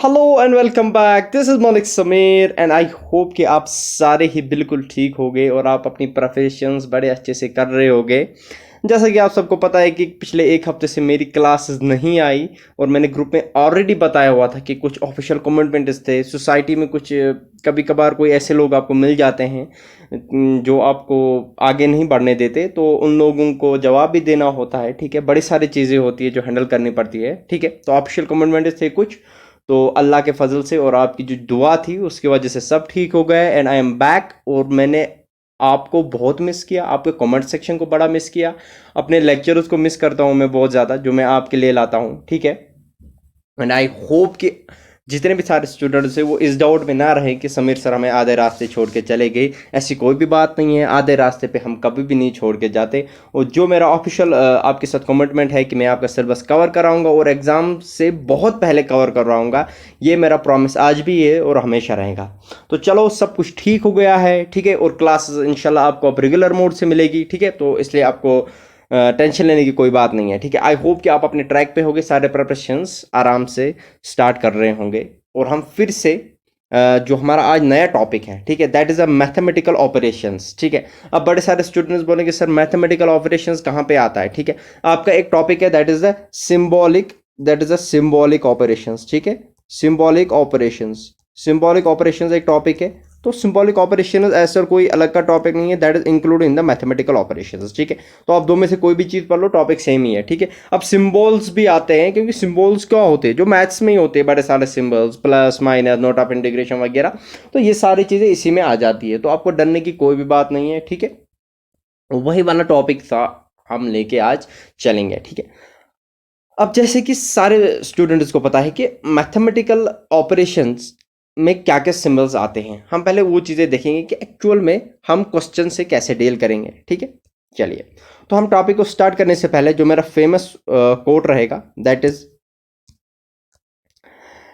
Hello and welcome back. This is Malik Sameer and I hope कि आप सारे ही बिल्कुल ठीक होगे और आप अपनी प्रोफेशंस बड़े अच्छे से कर रहे होगे। जैसा कि आप सबको पता है कि पिछले एक हफ्ते से मेरी क्लासेस नहीं आई और मैंने ग्रुप में ऑलरेडी बताया हुआ था कि कुछ ऑफिशियल कमिटमेंट्स थे सोसाइटी में। कुछ कभी कभार कोई ऐसे लोग आपको मिल जाते हैं जो आपको आगे नहीं बढ़ने देते, तो उन लोगों को जवाब भी देना होता है। ठीक है, बड़ी सारी चीज़ें होती है जो हैंडल करनी पड़ती है। ठीक है, तो ऑफिशियल कमिटमेंट्स थे कुछ, तो अल्लाह के फजल से और आपकी जो दुआ थी उसकी वजह से सब ठीक हो गए एंड आई एम बैक। और मैंने आपको बहुत मिस किया, आपके कमेंट सेक्शन को बड़ा मिस किया, अपने लेक्चर्स को मिस करता हूँ मैं बहुत ज़्यादा, जो मैं आपके लिए लाता हूँ। ठीक है, एंड आई होप कि जितने भी सारे स्टूडेंट्स हैं वो इस डाउट में ना रहें कि समीर सर हमें आधे रास्ते छोड़ के चले गए। ऐसी कोई भी बात नहीं है, आधे रास्ते पे हम कभी भी नहीं छोड़ के जाते। और जो मेरा ऑफिशियल आपके साथ कमिटमेंट है कि मैं आपका सिलेबस कवर कराऊंगा और एग्ज़ाम से बहुत पहले कवर करवाऊंगा, ये मेरा प्रॉमिस आज भी है और हमेशा रहेगा। तो चलो, सब कुछ ठीक हो गया है। ठीक है, और क्लासेस इंशाल्लाह आपको अब रेगुलर मोड से मिलेगी। ठीक है, तो इसलिए आपको टेंशन लेने की कोई बात नहीं है। ठीक है, आई होप कि आप अपने ट्रैक पे होंगे, सारे प्रिपरेशंस आराम से स्टार्ट कर रहे होंगे। और हम फिर से जो हमारा आज नया टॉपिक है, ठीक है, that is a mathematical operations. ठीक है, अब बड़े सारे स्टूडेंट्स बोलेंगे सर मैथमेटिकल ऑपरेशंस कहाँ पे आता है। ठीक है, आपका एक टॉपिक है that is the symbolic operations. ठीक है, सिंबॉलिक ऑपरेशंस, सिंबॉलिक ऑपरेशंस एक टॉपिक है। तो सिंबॉलिक ऑपरेशन ऐसा कोई अलग का टॉपिक नहीं है, that is include in the mathematical operations. ठीक है, तो आप दो में से कोई भी चीज़ पढ़ लो, टॉपिक सेम ही है। ठीक है, अब सिंबल्स भी आते हैं, क्योंकि सिंबल्स क्या होते हैं जो मैथ्स में ही होते हैं, बड़े सारे symbols, plus minus, note of integration वगैरह, तो ये सारी चीज़ें इसी में आ जाती है, तो आपको डरने की कोई भी बात नहीं है। ठीक है, वही वाला टॉपिक था हम लेके आज चलेंगे। ठीक है, अब जैसे कि सारे स्टूडेंट्स को पता है कि मैथमेटिकल ऑपरेशंस में क्या क्या सिंबल्स आते हैं, हम पहले वो चीज़ें देखेंगे कि एक्चुअल में हम क्वेश्चन से कैसे डील करेंगे। ठीक है, चलिए, तो हम टॉपिक को स्टार्ट करने से पहले जो मेरा फेमस कोट रहेगा that is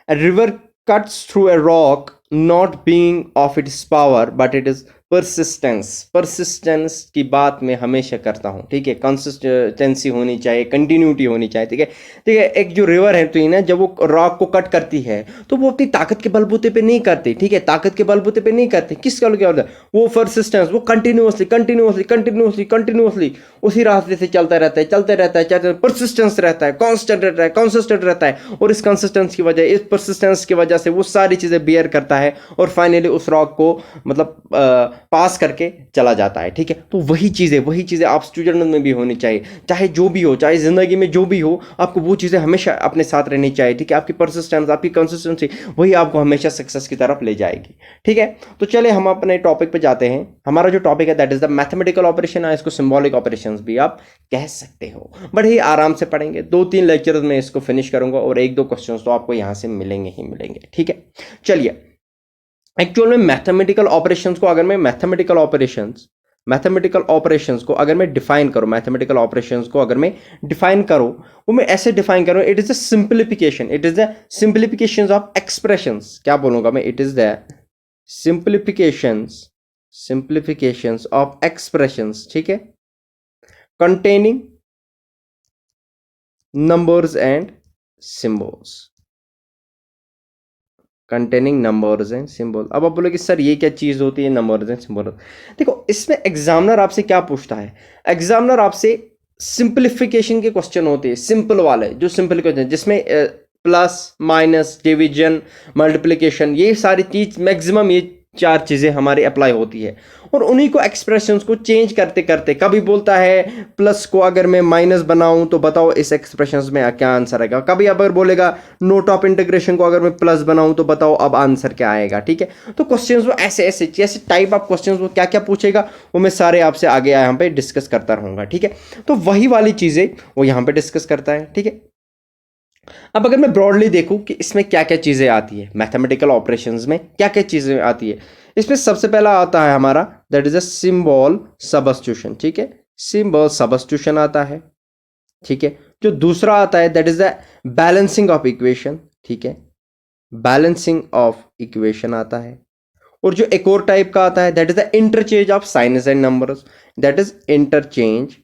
A river cuts through a rock, not being of its power, but it is persistence. Persistence की बात मैं हमेशा करता हूँ। ठीक है, कंसिस्टेंसी होनी चाहिए, कंटिन्यूटी होनी चाहिए। ठीक है, ठीक है, एक जो रिवर है तो ना, जब वो रॉक को कट करती है तो वो अपनी ताकत के बलबूते पे नहीं करती। ठीक है, ताकत के बलबूते पे नहीं करती, किसका क्या होता है, वो परसिस्टेंस, वो कंटिन्यूसली कंटिन्यूसली कंटिन्यूसली कंटिन्यूसली उसी रास्ते से चलता रहता है, चलते रहता है, चलते, परसिस्टेंस रहता है, कांस्टेंट रहता है, कंसिस्टेंट रहता है। और इस कंसिस्टेंस की वजह, इस परसिस्टेंस की वजह से वो सारी चीज़ें बियर करता है और फाइनली उस रॉक को मतलब पास करके चला जाता है। ठीक है, तो वही चीज़ें आप स्टूडेंट में भी होनी चाहिए, चाहे जो भी हो, चाहे ज़िंदगी में जो भी हो, आपको वो चीज़ें हमेशा अपने साथ रहनी चाहिए। ठीक है, आपकी परसिस्टेंस, आपकी कंसिस्टेंसी, वही आपको हमेशा सक्सेस की तरफ ले जाएगी। ठीक है, तो चले हम अपने टॉपिक पे जाते हैं। हमारा जो टॉपिक है that is the mathematical operation है, इसको सिंबॉलिक ऑपरेशंस भी आप कह सकते हो। बड़े ही आराम से पढ़ेंगे, 2-3 लेक्चर्स में इसको फिनिश करूंगा और 1-2 क्वेश्चंस तो आपको यहाँ से मिलेंगे ही मिलेंगे। ठीक है, चलिए, एक्चुअल में मैथमेटिकल ऑपरेशंस को अगर मैं डिफाइन करूं, मैथमेटिकल ऑपरेशंस को अगर मैं डिफाइन करूं, वो मैं ऐसे डिफाइन करूं, it is the simplification, it is the simplification of expressions. क्या बोलूंगा मैं, it is the simplifications, simplifications of expressions. ठीक है, containing numbers and symbols, containing numbers and symbol. अब आप बोलोगे सर ये क्या चीज़ होती है नंबर्स एंड सिंबल। देखो, इसमें एग्जामिनर आपसे क्या पूछता है, एग्जामिनर आपसे सिंप्लीफिकेशन के क्वेश्चन होते हैं, सिंपल वाले, जो सिंपल क्वेश्चन जिसमें प्लस माइनस डिवीजन मल्टीप्लिकेशन, ये सारी चीज मैक्सिमम ये 4 चीज़ें हमारी अप्लाई होती है। और उन्हीं को एक्सप्रेशंस को चेंज करते करते, कभी बोलता है प्लस को अगर मैं माइनस बनाऊं तो बताओ इस एक्सप्रेशंस में क्या आंसर आएगा, कभी अगर बोलेगा नोट ऑफ इंटीग्रेशन को अगर मैं प्लस बनाऊं तो बताओ अब आंसर क्या आएगा। ठीक है, तो क्वेश्चंस वो ऐसे ऐसे ऐसे टाइप ऑफ क्वेश्चंस वो क्या क्या पूछेगा, वो मैं सारे आपसे आगे यहाँ पे डिस्कस करता रहूंगा। ठीक है, तो वही वाली चीज़ें वो यहाँ पे डिस्कस करता है। ठीक है, अब अगर मैं ब्रॉडली देखूं कि इसमें क्या क्या चीज़ें आती है, मैथमेटिकल ऑपरेशंस में क्या क्या चीज़ें आती है, इसमें सबसे पहला आता है हमारा that is a symbol substitution. ठीक है, सिंबल सब्स्टिट्यूशन आता है। ठीक है, जो दूसरा आता है that is the balancing of equation. ठीक है, बैलेंसिंग ऑफ इक्वेशन आता है। और जो एक और टाइप का आता है that is the interchange of science and numbers, that is interchange,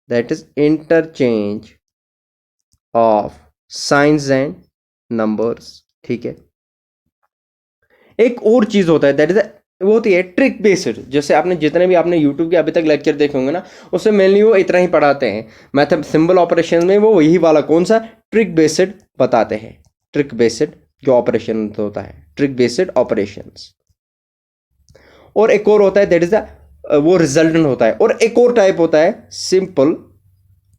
that is interchange of science and numbers. ठीक है, एक और चीज़ होता है दैट इज वो होती है ट्रिक बेस्ड। जैसे आपने जितने भी आपने यूट्यूब के अभी तक लेक्चर देखे होंगे ना, उसमें मेनली वो इतना ही पढ़ाते हैं। मैथम सिंबल ऑपरेशन में वो वही वाला कौन सा ट्रिक बेस्ड बताते हैं। ट्रिक बेस्ड जो ऑपरेशन होता है, ट्रिक बेस्ड ऑपरेशंस। और एक और होता है दैट इज वो रिजल्टेंट होता है। और एक और टाइप होता है सिंपल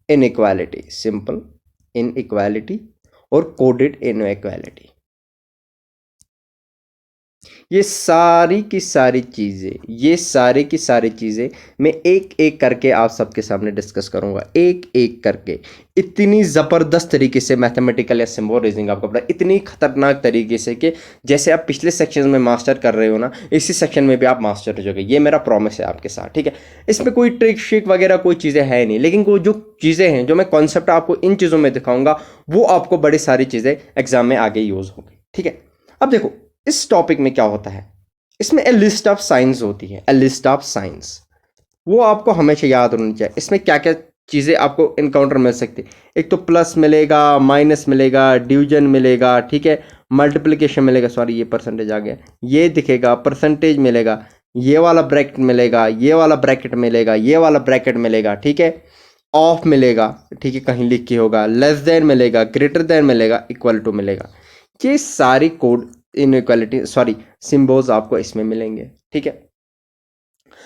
इनइक्वालिटी, सिंपल इनइक्वालिटी और कोडेड इनइक्वालिटी। ये सारी की सारी चीज़ें मैं एक एक करके आप सबके सामने डिस्कस करूंगा, एक एक करके। इतनी ज़बरदस्त तरीके से मैथमेटिकल या सिम्बोलिज्म आपको पता, इतनी खतरनाक तरीके से कि जैसे आप पिछले सेक्शन में मास्टर कर रहे हो ना, इसी सेक्शन में भी आप मास्टर हो जाओगे। ये मेरा प्रॉमिस है आपके साथ, ठीक है। इसमें कोई ट्रिक शिक वगैरह कोई चीज़ें है नहीं, लेकिन वो जो चीज़ें हैं, जो मैं कॉन्सेप्ट आपको इन चीज़ों में दिखाऊंगा, वो आपको बड़ी सारी चीज़ें एग्जाम में आगे यूज़ होगी, ठीक है। अब देखो इस टॉपिक में क्या होता है, इसमें ए लिस्ट ऑफ साइंस होती है, ए लिस्ट ऑफ साइंस। वो आपको हमेशा याद होनी चाहिए। इसमें क्या क्या चीज़ें आपको इनकाउंटर मिल सकती है। एक तो प्लस मिलेगा, माइनस मिलेगा, डिवीजन मिलेगा, ठीक है, मल्टीप्लिकेशन मिलेगा, सॉरी ये परसेंटेज आ गया, ये दिखेगा, परसेंटेज मिलेगा, ये वाला ब्रैकेट मिलेगा, ये वाला ब्रैकेट मिलेगा, ये वाला ब्रैकेट मिलेगा, ठीक है, ऑफ मिलेगा, ठीक है, कहीं लिख के होगा, लेस देन मिलेगा, ग्रेटर देन मिलेगा, इक्वल टू मिलेगा। ये सारी कोड इनइक्वालिटी सॉरी सिंबल्स आपको इसमें मिलेंगे, ठीक है।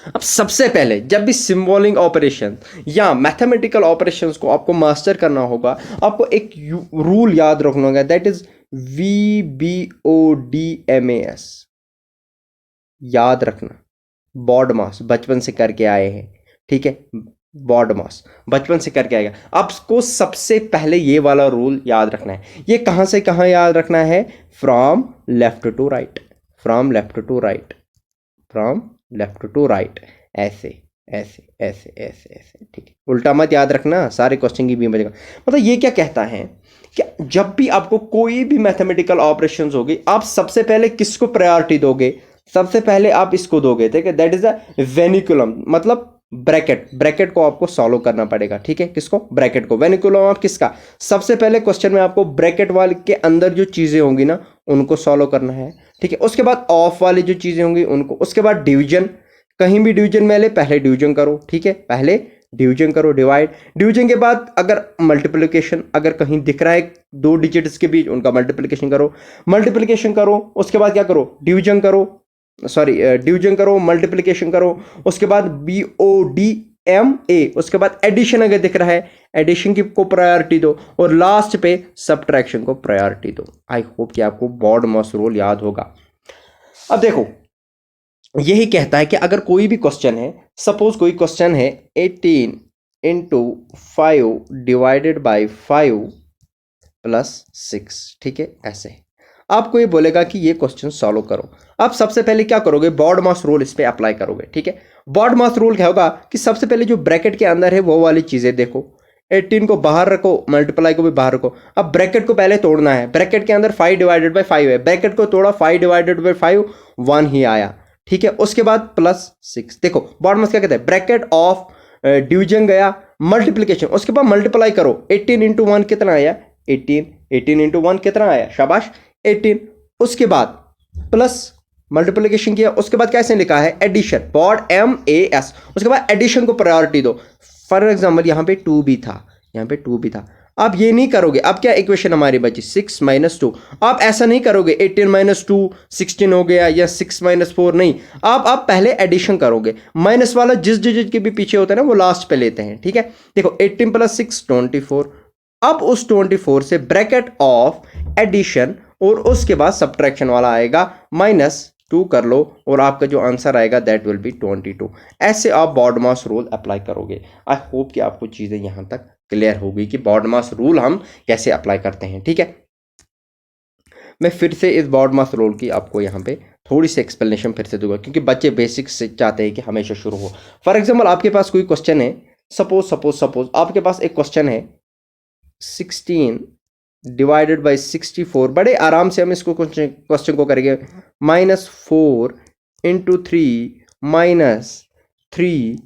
अब सबसे पहले जब भी सिंबॉलिक ऑपरेशन या मैथमेटिकल ऑपरेशंस को आपको मास्टर करना होगा, आपको एक रूल याद रखना होगा, दैट इज VBODMAS। याद रखना, बॉडमास बचपन से करके आए हैं, ठीक है, बॉडमास बचपन से करके आएगा। आपको सबसे पहले ये वाला रूल याद रखना है। ये कहाँ से कहाँ याद रखना है, from left to right, from left to right, from left to right, ऐसे ऐसे ऐसे ऐसे ऐसे, ठीक है। उल्टा मत याद रखना, सारे क्वेश्चन की भी बचेगा। मतलब ये क्या कहता है कि जब भी आपको कोई भी मैथमेटिकल ऑपरेशंस होगी, आप सबसे पहले किसको प्रायोरिटी दोगे, सबसे पहले आप इसको दोगे, ठीक है, दैट इज अ वेनिकुलम, मतलब ब्रैकेट, ब्रैकेट को आपको सॉल्व करना पड़ेगा, ठीक है, किसको, ब्रैकेट को। वेनिकुलम ऑफ किसका, सबसे पहले क्वेश्चन में आपको ब्रैकेट वाले के अंदर जो चीजें होंगी ना उनको सॉल्व करना है, ठीक है। उसके बाद ऑफ वाली जो चीजें होंगी उनको, उसके बाद डिवीजन, कहीं भी डिवीजन में ले पहले डिवीजन करो, ठीक है, पहले डिवीजन करो, डिवाइड, डिवीजन के बाद अगर मल्टीप्लिकेशन अगर कहीं दिख रहा है दो डिजिट्स के बीच, उनका मल्टीप्लिकेशन करो, मल्टीप्लिकेशन करो, उसके बाद क्या करो, डिवीजन करो, सॉरी डिवीजन करो, मल्टीप्लिकेशन करो, उसके बाद BODMA, उसके बाद एडिशन अगर दिख रहा है एडिशन की को प्रायोरिटी दो, और लास्ट पे सब्ट्रैक्शन को प्रायोरिटी दो। आई होप कि आपको बॉडमास रूल याद होगा। अब देखो यही कहता है कि अगर कोई भी क्वेश्चन है, सपोज कोई क्वेश्चन है 18 इंटू 5 डिवाइडेड बाई 5 प्लस 6, ठीक है, ऐसे आपको ये बोलेगा कि ये क्वेश्चन सॉल्व करो। आप सबसे पहले क्या करोगे, बॉडमास रूल इस पे अप्लाई करोगे, ठीक है। बॉडमास रूल क्या होगा कि सबसे पहले जो ब्रैकेट के अंदर है वो वाली चीजें देखो, 18 को बाहर रखो, मल्टीप्लाई को भी बाहर रखो। अब ब्रैकेट को पहले तोड़ना है, ब्रैकेट के अंदर 5 डिवाइडेड बाई 5 है, ब्रैकेट को तोड़ा, 5 डिवाइडेड बाई 5 1 ही आया, ठीक है। उसके बाद प्लस 6, देखो बॉडमास क्या कहता है, ब्रैकेट ऑफ डिवीजन गया, मल्टीप्लीकेशन, उसके बाद मल्टीप्लाई करो, 18 इंटू 1 कितना आया, 18, 18 इंटू 1 कितना आया, शाबाश 18। उसके बाद प्लस मल्टीप्लिकेशन किया, उसके बाद कैसे लिखा है, एडिशन, BODMAS, उसके बाद एडिशन को प्रायोरिटी दो। फॉर एग्जाम्पल यहाँ पे 2 भी था, यहाँ पे 2 भी था। आप ये नहीं करोगे, अब क्या इक्वेशन हमारी बची 6 माइनस 2, आप ऐसा नहीं करोगे 18 माइनस 2 16 हो गया, या 6 माइनस 4 नहीं, आप पहले एडिशन करोगे। माइनस वाला जिस डिजिट के भी पीछे होता है ना वो लास्ट पे लेते हैं, ठीक है। देखो 18 प्लस 6 24, अब उस 24 से ब्रैकेट ऑफ एडिशन और उसके बाद सब्ट्रैक्शन वाला आएगा, -2 कर लो, और आपका जो आंसर आएगा दैट विल बी 22। ऐसे आप बॉडमास रूल अप्लाई करोगे। आई होप कि आपको चीज़ें यहाँ तक क्लियर होगी कि बॉडमास रूल हम कैसे अप्लाई करते हैं, ठीक है। मैं फिर से इस बॉडमास रूल की आपको यहाँ पे थोड़ी सी एक्सप्लेनेशन फिर से दूंगा, क्योंकि बच्चे बेसिक्स से चाहते हैं कि हमेशा शुरू हो। फॉर एग्जाम्पल आपके पास कोई क्वेश्चन है, सपोज आपके पास एक क्वेश्चन है 16 डिवाइडेड बाई 64, बड़े आराम से हम इसको क्वेश्चन को करेंगे, -4 इंटू 3 -3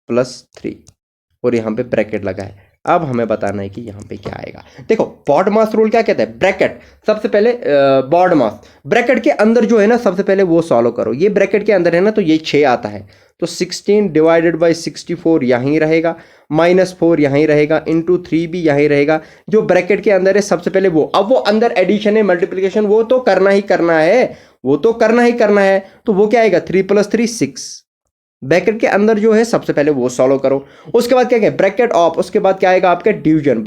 प्लस 3, और यहाँ पे ब्रैकेट लगा है, अब हमें बताना है कि यहाँ पे क्या आएगा। देखो बॉड मास रूल क्या कहता है, ब्रैकेट सबसे पहले बॉड मास ब्रैकेट के अंदर जो है ना सबसे पहले वो सॉल्व करो। ये ब्रैकेट के अंदर है ना तो ये 6 आता है, तो 16 डिवाइडेड बाई 64 यहीं रहेगा, -4 यहीं रहेगा, इंटू 3 भी यहीं रहेगा। जो ब्रैकेट के अंदर है सबसे पहले वो, अब वो अंदर एडिशन है मल्टीप्लिकेशन वो तो करना ही करना है, वो तो करना ही करना है। तो वो क्या आएगा 3 + 3 6। ब्रैकेट के अंदर जो है सबसे पहले वो सॉल्व करो। उसके बाद क्या है ब्रैकेट ऑफ, उसके बाद क्या आएगा आपका division,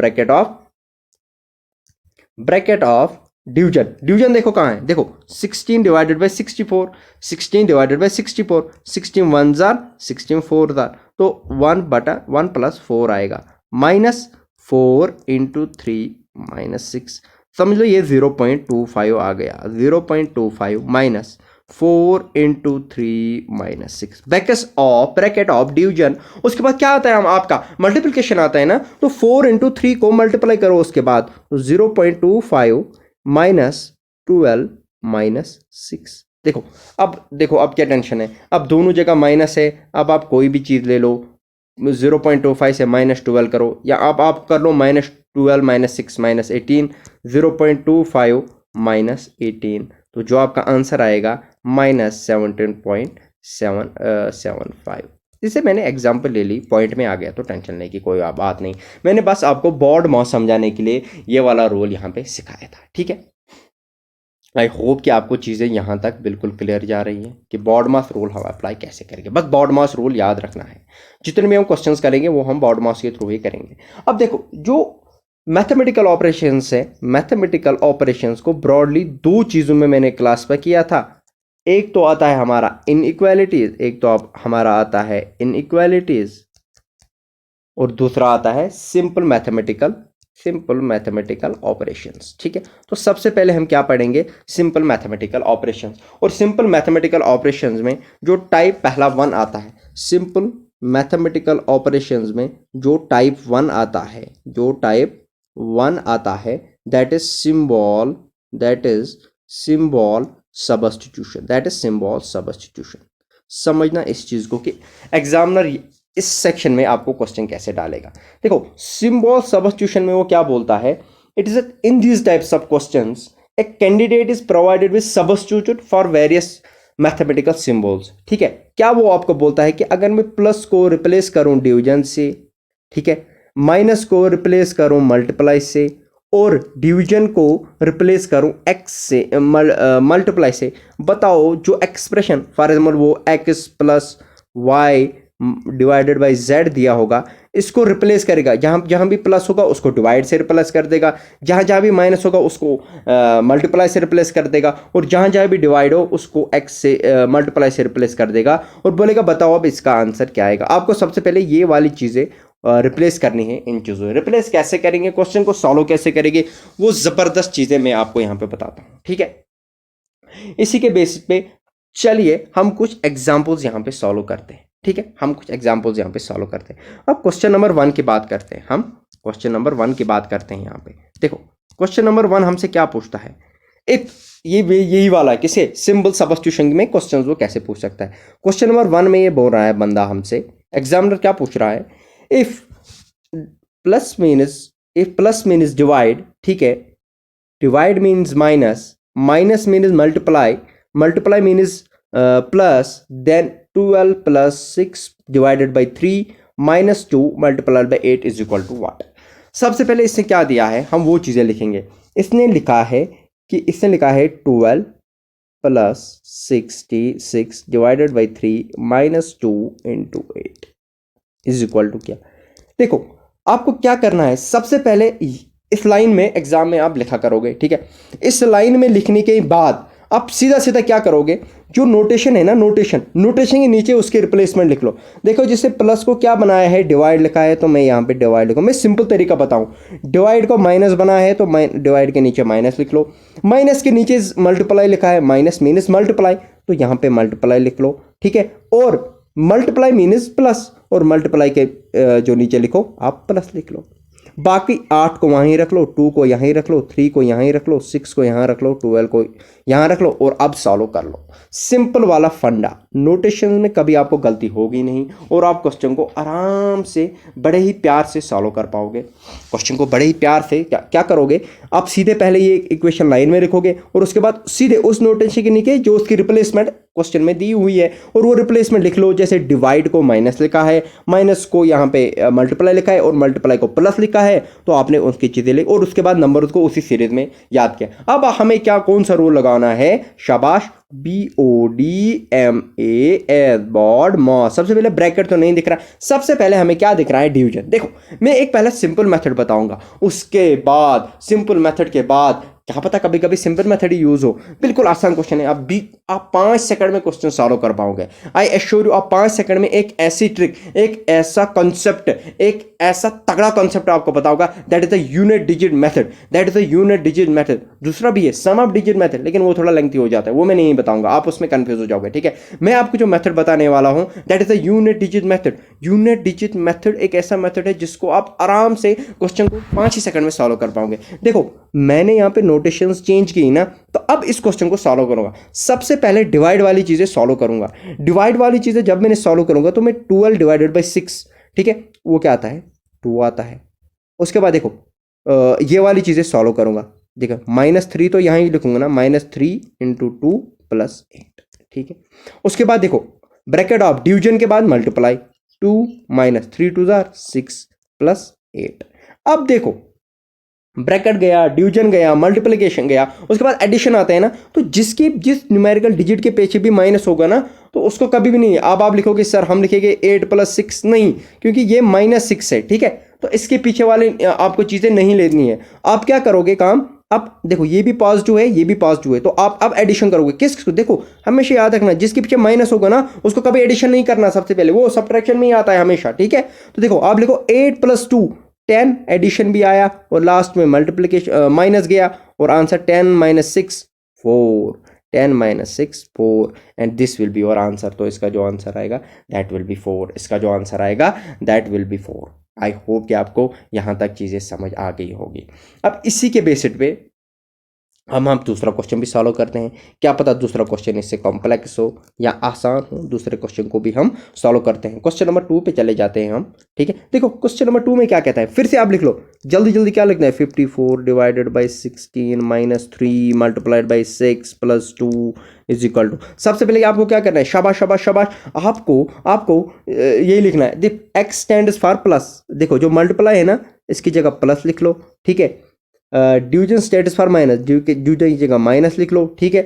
bracket of division. Division देखो कहां है, देखो 16 divided by 64, 16 divided by 64, 16 1 jar 16 4 jar, तो 1/1 + 4 आएगा, -4 × 3 -6। समझ लो ये 0.25 आ गया, 0.25 -4 × 3 -6 ब्रैकेट ऑफ डिवीजन। उसके बाद क्या आता है हम आपका मल्टीप्लिकेशन आता है ना, तो 4 × 3 को मल्टीप्लाई करो, उसके बाद 0.25 -12 -6। देखो अब क्या टेंशन है, अब दोनों जगह माइनस है। अब आप कोई भी चीज़ ले लो, 0.25 से -12 करो, या आप कर लो -12 -6 -18, 0.25 -18, तो जो आपका आंसर आएगा -17.775। इसे मैंने एग्जाम्पल ले ली, पॉइंट में आ गया तो टेंशन नहीं की कोई बात नहीं, मैंने बस आपको बॉड मास समझाने के लिए ये वाला रोल यहाँ पे सिखाया था। ठीक है, आई होप कि आपको चीज़ें यहाँ तक बिल्कुल क्लियर जा रही हैं कि बॉड मास रूल हम अप्लाई कैसे करेंगे। बस बॉड मास रूल याद रखना है, जितने भी हम क्वेश्चंस करेंगे वो हम बॉड मास के थ्रू ही करेंगे। अब देखो जो मैथमेटिकल ऑपरेशंस है, मैथमेटिकल ऑपरेशंस को ब्रॉडली 2 चीज़ों में मैंने क्लासिफाई किया था। एक तो आता है हमारा इनइक्वालिटीज, एक तो हमारा आता है इनइक्वालिटीज, और दूसरा आता है सिंपल मैथमेटिकल ऑपरेशंस। ठीक है, तो सबसे पहले हम क्या पढ़ेंगे, सिंपल मैथमेटिकल ऑपरेशंस। और सिंपल मैथमेटिकल ऑपरेशंस में जो टाइप पहला 1 आता है, सिंपल मैथमेटिकल ऑपरेशंस में जो टाइप 1 आता है, दैट इज सिंबल सब्स्टिट्यूशन। समझना इस चीज को कि एग्जामिनर इस सेक्शन में आपको क्वेश्चन कैसे डालेगा। देखो सिंबल सब्स्टिट्यूशन में वो क्या बोलता है, it is in these types of questions a candidate is provided with substitute for various mathematical symbols. ठीक है, क्या वो आपको बोलता है कि अगर मैं प्लस को रिप्लेस करूं डिवीजन से, ठीक है, माइनस को रिप्लेस करूं मल्टीप्लाई से, और डिवीजन को रिप्लेस करूं एक्स से मल्टीप्लाई से, बताओ जो एक्सप्रेशन फॉर एग्जाम्पल वो x + y divided by z दिया होगा, इसको रिप्लेस करेगा। जहां भी प्लस होगा उसको डिवाइड से रिप्लेस कर देगा, जहां भी माइनस होगा उसको मल्टीप्लाई से रिप्लेस कर देगा, और जहां भी डिवाइड हो उसको x से मल्टीप्लाई से रिप्लेस कर देगा, और बोलेगा बताओ अब इसका आंसर क्या आएगा। आपको सबसे पहले ये वाली चीज़ें रिप्लेस करनी है। इन चीज़ों रिप्लेस कैसे करेंगे, क्वेश्चन को सॉल्व कैसे करेंगे, वो ज़बरदस्त चीज़ें मैं आपको यहाँ पे बताता हूँ। ठीक है, इसी के बेसिस पे चलिए हम कुछ एग्जाम्पल्स यहाँ पे सॉल्व करते हैं। ठीक है, हम कुछ एग्जाम्पल्स यहाँ पे सॉल्व करते हैं। अब क्वेश्चन नंबर 1 की बात करते हैं, हम क्वेश्चन नंबर 1 की बात करते हैं। यहाँ पे देखो क्वेश्चन नंबर 1 हमसे क्या पूछता है, इफ यही वाला है, किसे सिंबल सब्स्टिट्यूशन में क्वेश्चन वो कैसे पूछ सकता है। क्वेश्चन नंबर 1 में ये बोल रहा है बंदा हमसे, एग्जामिनर क्या पूछ रहा है, इफ प्लस मीन्स डिवाइड, ठीक है, divide means minus means multiply means plus, then 12 + 6 divided by 3 -2 multiplied by 8 is equal to what. सबसे पहले इसने क्या दिया है, हम वो चीज़ें लिखेंगे। इसने लिखा है 12 + 66 divided by 3 -2 × 8 is equal to क्या। देखो आपको क्या करना है, सबसे पहले इस लाइन में एग्जाम में आप लिखा करोगे। ठीक है, इस लाइन में लिखने के बाद आप सीधा क्या करोगे, जो नोटेशन है ना, नोटेशन के नीचे उसके रिप्लेसमेंट लिख लो। देखो जैसे प्लस को क्या बनाया है, डिवाइड लिखा है, तो मैं यहाँ पे डिवाइड लिखूँ। मैं सिंपल तरीका बताऊँ, डिवाइड को माइनस बना है तो डिवाइड के नीचे माइनस लिख लो, माइनस के नीचे मल्टीप्लाई लिखा है, माइनस मीनस मल्टीप्लाई, तो यहाँ पे मल्टीप्लाई लिख लो। ठीक है, और मल्टीप्लाई मीनस प्लस, और मल्टीप्लाई के जो नीचे लिखो आप प्लस लिख लो। बाकी 8 को वहीं रख लो, 2 को यहीं रख लो, 3 को यहीं रख लो, 6 को यहाँ रख लो, 12 को यहाँ रख लो और अब सॉल्व कर लो। सिंपल वाला फंडा, नोटेशन में कभी आपको गलती होगी नहीं और आप क्वेश्चन को आराम से बड़े ही प्यार से सॉल्व कर पाओगे। क्वेश्चन को बड़े ही प्यार से क्या करोगे, आप सीधे पहले ये इक्वेशन लाइन में लिखोगे और उसके बाद सीधे उस नोटेशन के नीचे जो उसकी रिप्लेसमेंट क्वेश्चन में दी हुई है और वो रिप्लेसमेंट लिख लो। जैसे डिवाइड को माइनस लिखा है, माइनस को यहाँ पे मल्टीप्लाई लिखा है और मल्टीप्लाई को प्लस लिखा है, तो आपने उसकी चीज़ें लिखी और उसके बाद नंबर को उसी सीरीज में याद किया। अब हमें क्या कौन सा रूल लगाना है, शाबाश, BODMAS, बॉड मॉस। सबसे पहले ब्रैकेट तो नहीं दिख रहा, सबसे पहले हमें क्या दिख रहा है, डिवीजन। देखो मैं एक पहले सिंपल मेथड बताऊंगा, उसके बाद सिंपल मेथड के बाद क्या पता कभी कभी सिंपल मेथड ही यूज हो। बिल्कुल आसान क्वेश्चन है, आप 5 सेकंड में क्वेश्चन सॉल्व कर पाओगे। आई एश्योर यू, आप 5 सेकंड में एक ऐसी ट्रिक, एक ऐसा कॉन्सेप्ट, एक ऐसा तगड़ा कॉन्सेप्ट आपको बताऊंगा, that is the unit digit method, that is the unit digit method. दूसरा भी है सम ऑफ डिजिट मेथड, लेकिन वो थोड़ा लेंथी हो जाता है, वो मैं नहीं बताऊंगा, आप उसमें कंफ्यूज हो जाओगे। ठीक है, मैं आपको जो मेथड बताने वाला हूं that is the unit digit method. Unit digit method एक ऐसा मेथड है जिसको आप आराम से क्वेश्चन को 5 ही सेकंड में सॉल्व कर पाओगे। देखो मैंने यहाँ पे नोटेशंस चेंज की ना, तो अब इस क्वेश्चन को सॉल्व करूंगा। सबसे पहले डिवाइड वाली चीजें सॉल्व करूंगा। डिवाइड वाली चीजें जब मैंने सॉल्व करूंगा तो मैं 12 डिवाइडेड बाई 6, ठीक है, वो क्या आता है, 2 आता है। उसके बाद देखो ये वाली चीजें सॉल्व करूंगा। देखो -3 तो यहाँ ही लिखूंगा ना, -3 × 2 + 8, ठीक है। उसके बाद देखो ब्रैकेट ऑफ डिवीजन के बाद मल्टीप्लाई, 2 - 3 2 6 + 8। अब देखो ब्रैकेट गया, डिवीजन गया, मल्टीप्लिकेशन गया, उसके बाद एडिशन आता है ना, तो जिस न्यूमेरिकल डिजिट के पीछे भी माइनस होगा ना, तो उसको कभी भी नहीं, अब आप लिखोगे सर हम लिखेंगे 8 + 6, नहीं, क्योंकि ये -6 है, ठीक है। तो इसके पीछे वाले आपको चीज़ें नहीं लेनी है। आप क्या करोगे काम, अब देखो ये भी पॉजिटिव है, ये भी पॉजिटिव है, तो आप अब एडिशन करोगे किसको, देखो हमेशा याद रखना जिसके पीछे माइनस होगा ना उसको कभी एडिशन नहीं करना, सबसे पहले वो सब्ट्रैक्शन में ही आता है हमेशा, ठीक है। तो देखो आप लिखो 8 + 2 10, एडिशन भी आया और लास्ट में मल्टीप्लिकेशन माइनस गया और answer 10 - 6 4, 10 - 6 4 and this will be your answer. तो इसका जो आंसर आएगा दैट विल बी 4, इसका जो आंसर आएगा that will be 4। I hope कि आपको यहाँ तक चीज़ें समझ आ गई होगी। अब इसी के बेसिस पे हम दूसरा क्वेश्चन भी सॉल्व करते हैं। क्या पता दूसरा क्वेश्चन इससे कॉम्प्लेक्स हो या आसान हो, दूसरे क्वेश्चन को भी हम सॉल्व करते हैं। क्वेश्चन नंबर 2 पे चले जाते हैं हम, ठीक है। देखो क्वेश्चन नंबर 2 में क्या कहता है, फिर से आप लिख लो जल्दी जल्दी, क्या लिखना है, 54 divided by 16 -3 multiplied by 6 + 2 = two. सबसे पहले आपको क्या करना है, शाबाश शाबाश शाबाश, आपको यही लिखना है, the x stands for plus. देखो जो मल्टीप्लाई है ना इसकी जगह प्लस लिख लो, ठीक है। Division stands for minus, division की जगह माइनस लिख लो, ठीक है।